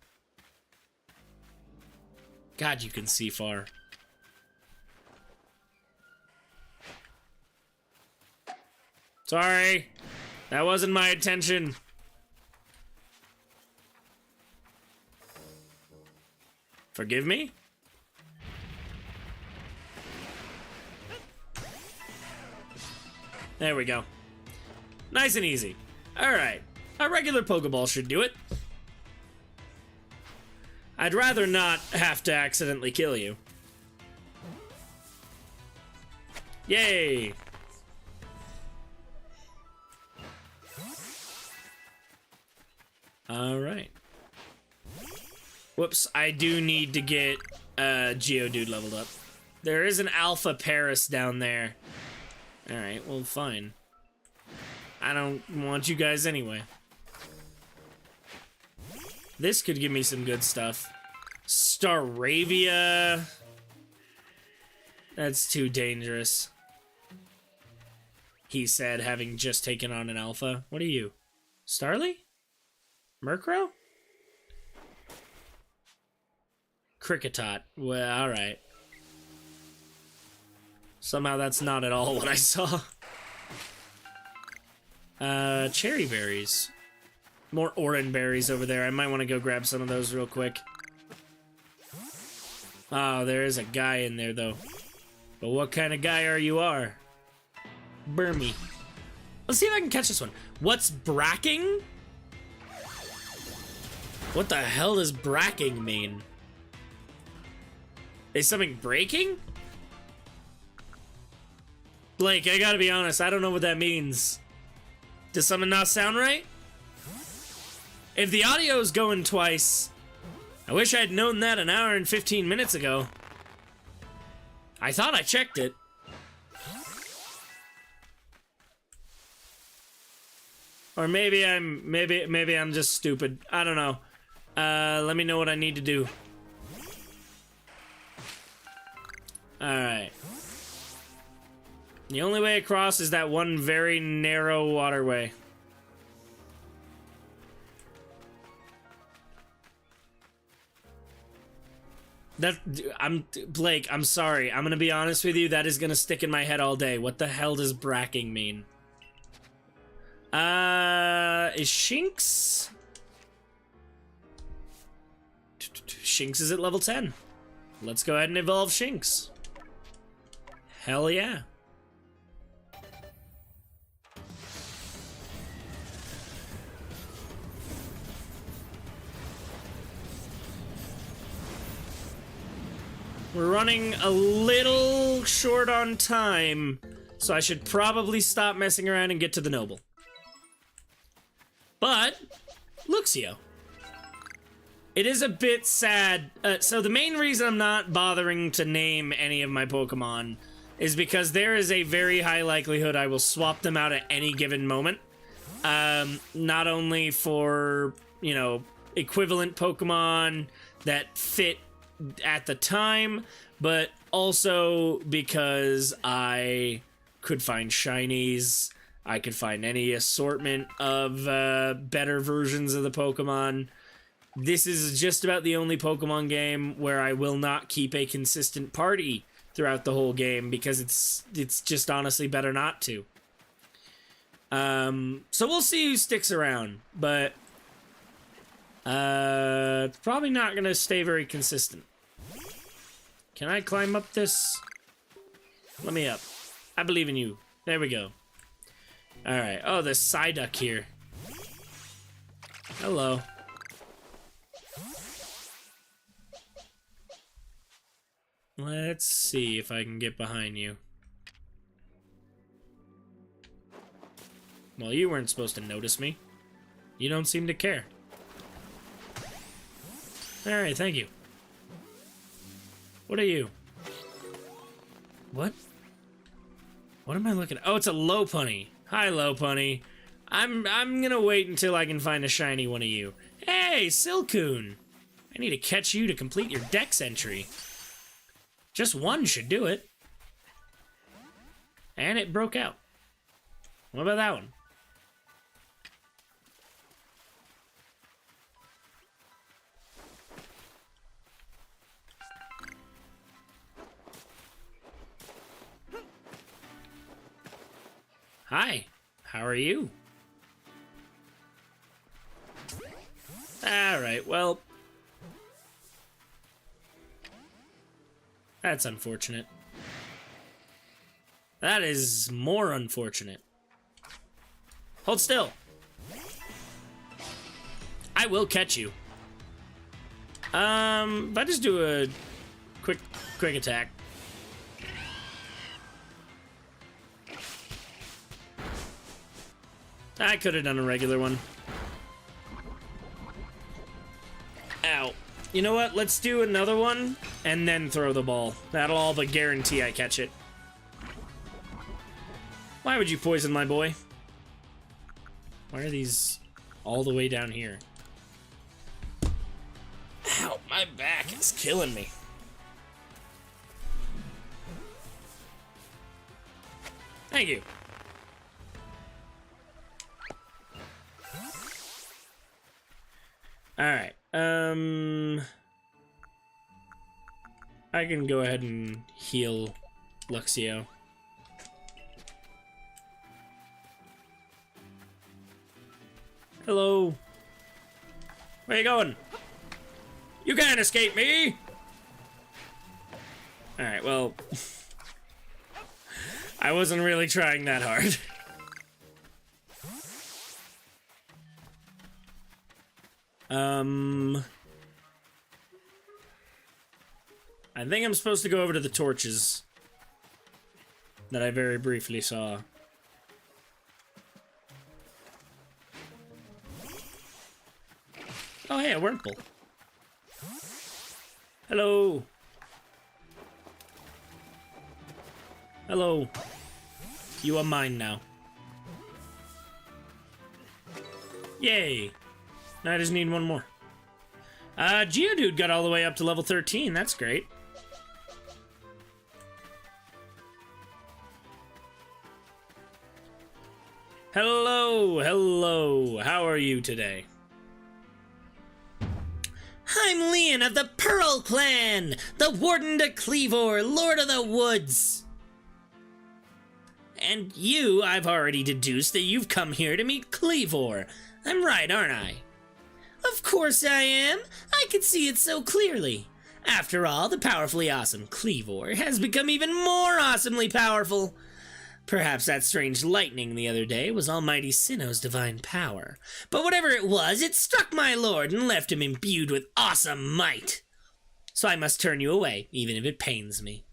God, you can see far. Sorry. That wasn't my intention. Forgive me? There we go. Nice and easy. Alright. A regular Pokeball should do it. I'd rather not have to accidentally kill you. Yay! Alright. Whoops, I do need to get Geodude leveled up. There is an Alpha Paris down there. Alright, well, fine. I don't want you guys anyway. This could give me some good stuff. Staravia. That's too dangerous. He said, having just taken on an alpha. What are you? Starly? Murkrow? Cricketot. Well, alright. Somehow that's not at all what I saw. Cherry berries. More orange berries over there. I might want to go grab some of those real quick. Oh, there is a guy in there, though. But what kind of guy are? Burmy. Let's see if I can catch this one. What's bracking? What the hell does bracking mean? Is something breaking? Blake, I gotta be honest, I don't know what that means. Does something not sound right? If the audio's going twice, I wish I'd known that an hour and 15 minutes ago. I thought I checked it. Or maybe I'm just stupid. I don't know. Let me know what I need to do. Alright. The only way across is that one very narrow waterway. Blake, I'm sorry. I'm gonna be honest with you, that is gonna stick in my head all day. What the hell does bracking mean? Is Shinx? Shinx is at level 10. Let's go ahead and evolve Shinx. Hell yeah. We're running a little short on time, so I should probably stop messing around and get to the Noble. But, Luxio. It is a bit sad. So the main reason I'm not bothering to name any of my Pokemon is because there is a very high likelihood I will swap them out at any given moment. Not only for, you know, equivalent Pokemon that fit at the time, but also because I could find shinies, I could find any assortment of better versions of the Pokemon. This is just about the only Pokemon game where I will not keep a consistent party throughout the whole game because it's just honestly better not to. So we'll see who sticks around, but it's probably not gonna stay very consistent. Can I climb up this? Let me up. I believe in you. There we go. Alright. Oh, there's Psyduck here. Hello. Let's see if I can get behind you. Well, you weren't supposed to notice me. You don't seem to care. Alright, thank you. What are you? What? What am I looking at? Oh, it's a Lopunny. Hi, Lopunny. I'm gonna wait until I can find a shiny one of you. Hey, Silcoon! I need to catch you to complete your dex entry. Just one should do it. And it broke out. What about that one? Hi, how are you? Alright, well, that's unfortunate. That is more unfortunate. Hold still. I will catch you. If I just do a quick attack. I could have done a regular one. Ow. You know what? Let's do another one and then throw the ball. That'll all but guarantee I catch it. Why would you poison my boy? Why are these all the way down here? Ow, my back is killing me. Thank you. Alright, I can go ahead and heal Luxio. Hello. Where you going? You can't escape me! Alright, well... I wasn't really trying that hard. I think I'm supposed to go over to the torches that I very briefly saw. Oh, hey, a Wurmple. Hello. Hello. You are mine now. Yay. Now I just need one more. Geodude got all the way up to level 13. That's great. Hello, hello. How are you today? I'm Leon of the Pearl Clan, the Warden to Cleavor, Lord of the Woods. And you, I've already deduced that you've come here to meet Cleavor. I'm right, aren't I? Of course I am. I can see it so clearly. After all, the powerfully awesome Cleavor has become even more awesomely powerful. Perhaps that strange lightning the other day was Almighty Sinnoh's divine power. But whatever it was, it struck my lord and left him imbued with awesome might. So I must turn you away, even if it pains me.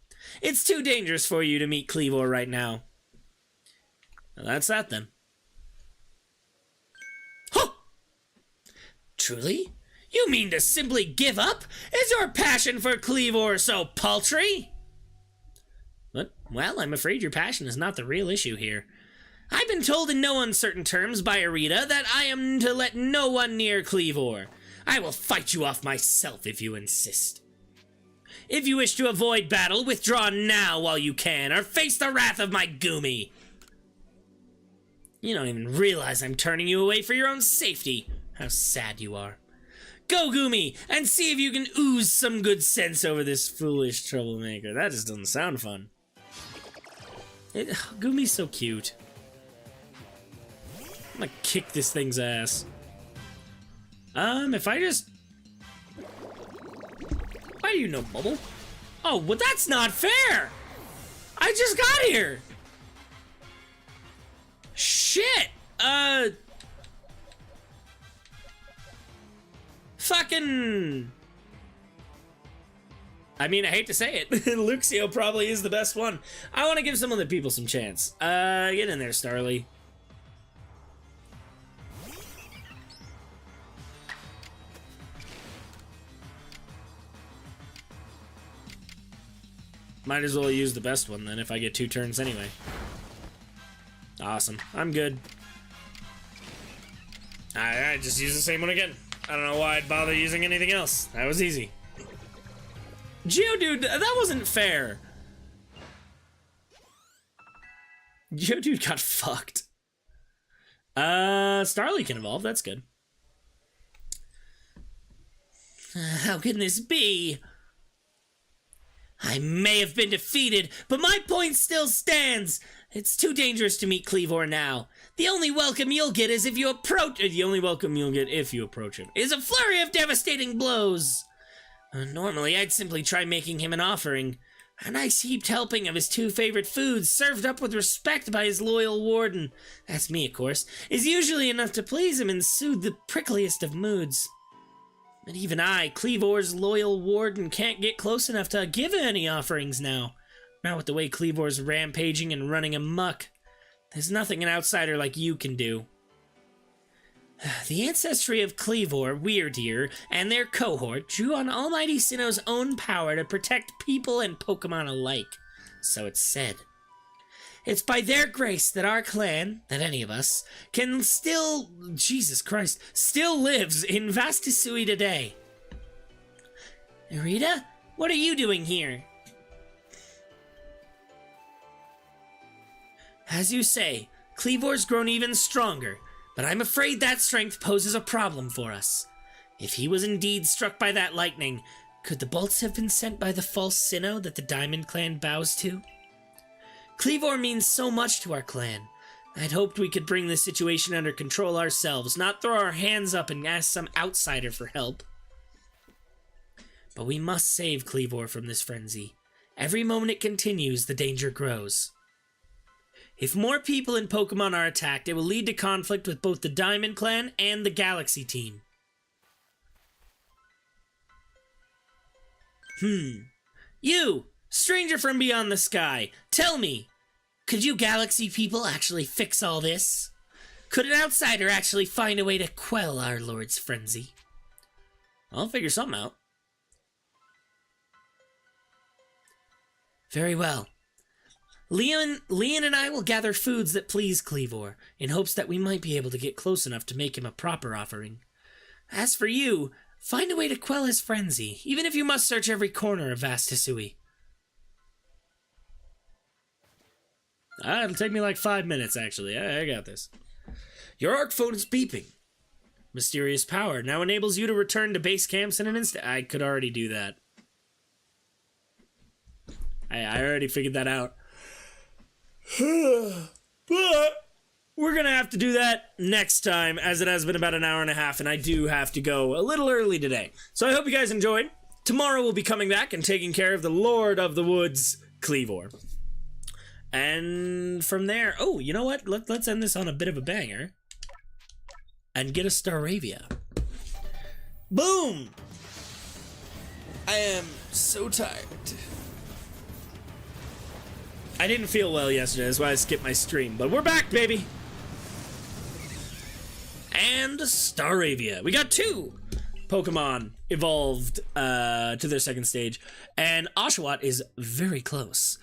It's too dangerous for you to meet Cleavor right now. Well, that's that then. Huh! Truly? You mean to simply give up? Is your passion for Cleavor so paltry? But, well, I'm afraid your passion is not the real issue here. I've been told in no uncertain terms by Arita that I am to let no one near Cleavor. I will fight you off myself if you insist. If you wish to avoid battle, withdraw now while you can, or face the wrath of my Goomy. You don't even realize I'm turning you away for your own safety. How sad you are. Go, Goomy, and see if you can ooze some good sense over this foolish troublemaker. That just doesn't sound fun. Goomy's so cute. I'm gonna kick this thing's ass. If I just... Why do you know, Bubble? Oh, well, that's not fair! I just got here! Shit! Fucking... I mean, I hate to say it, Luxio probably is the best one. I want to give some other people some chance. Get in there, Starly. Might as well use the best one then if I get 2 turns anyway. Awesome. I'm good. Alright, just use the same one again. I don't know why I'd bother using anything else. That was easy. Geodude, that wasn't fair. Geodude got fucked. Starly can evolve, that's good. How can this be? I may have been defeated, but my point still stands. It's too dangerous to meet Cleavor now. The only welcome you'll get is if you approach... The only welcome you'll get if you approach him is a flurry of devastating blows. Normally, I'd simply try making him an offering. A nice heaped helping of his 2 favorite foods, served up with respect by his loyal warden. That's me, of course. Is usually enough to please him and soothe the prickliest of moods. But even I, Cleavor's loyal warden, can't get close enough to give any offerings now. Not with the way Cleavor's rampaging and running amok. There's nothing an outsider like you can do. The ancestry of Cleavor, Weirdeer, and their cohort drew on Almighty Sinnoh's own power to protect people and Pokemon alike. So it's said. It's by their grace that our clan, that any of us, can still, Jesus Christ, still lives in Vastisui today. Rita, what are you doing here? As you say, Cleavor's grown even stronger, but I'm afraid that strength poses a problem for us. If he was indeed struck by that lightning, Could the bolts have been sent by the false Sinnoh that the Diamond Clan bows to? Cleavor means so much to our clan. I'd hoped we could bring the situation under control ourselves, not throw our hands up and ask some outsider for help. But we must save Cleavor from this frenzy. Every moment it continues, the danger grows. If more people and Pokemon are attacked, it will lead to conflict with both the Diamond Clan and the Galaxy team. You, stranger from beyond the sky, tell me, could you Galaxy people actually fix all this? Could an outsider actually find a way to quell our Lord's frenzy? I'll figure something out. Very well. Leon and I will gather foods that please Cleavor, in hopes that we might be able to get close enough to make him a proper offering. As for you, find a way to quell his frenzy, even if you must search every corner of vast Hisui. It'll take me like 5 minutes, actually. I got this. Your ARC phone is beeping. Mysterious power now enables you to return to base camps in an instant. I could already do that. I already figured that out. But we're gonna have to do that next time, as it has been about an hour and a half, and I do have to go a little early today. So I hope you guys enjoyed. Tomorrow we'll be coming back and taking care of the Lord of the Woods, Cleavor. And from there, oh, you know what? Let's end this on a bit of a banger. And get a Staravia. Boom! I am so tired. I didn't feel well yesterday, that's why I skipped my stream. But we're back, baby! And Staravia. We got 2 Pokemon evolved to their second stage. And Oshawott is very close.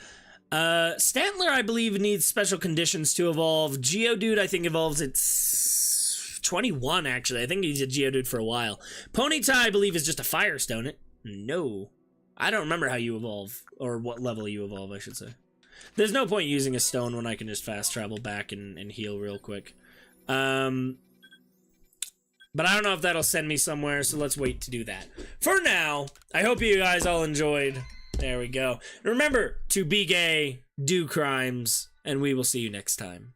Stantler, I believe, needs special conditions to evolve. Geodude, I think, evolves at 21, actually. I think he's a Geodude for a while. Ponyta, I believe, is just a Firestone. No. I don't remember how you evolve, or what level you evolve, I should say. There's no point using a stone when I can just fast travel back and heal real quick. But I don't know if that'll send me somewhere, so let's wait to do that. For now, I hope you guys all enjoyed. There we go. Remember to be gay, do crimes, and we will see you next time.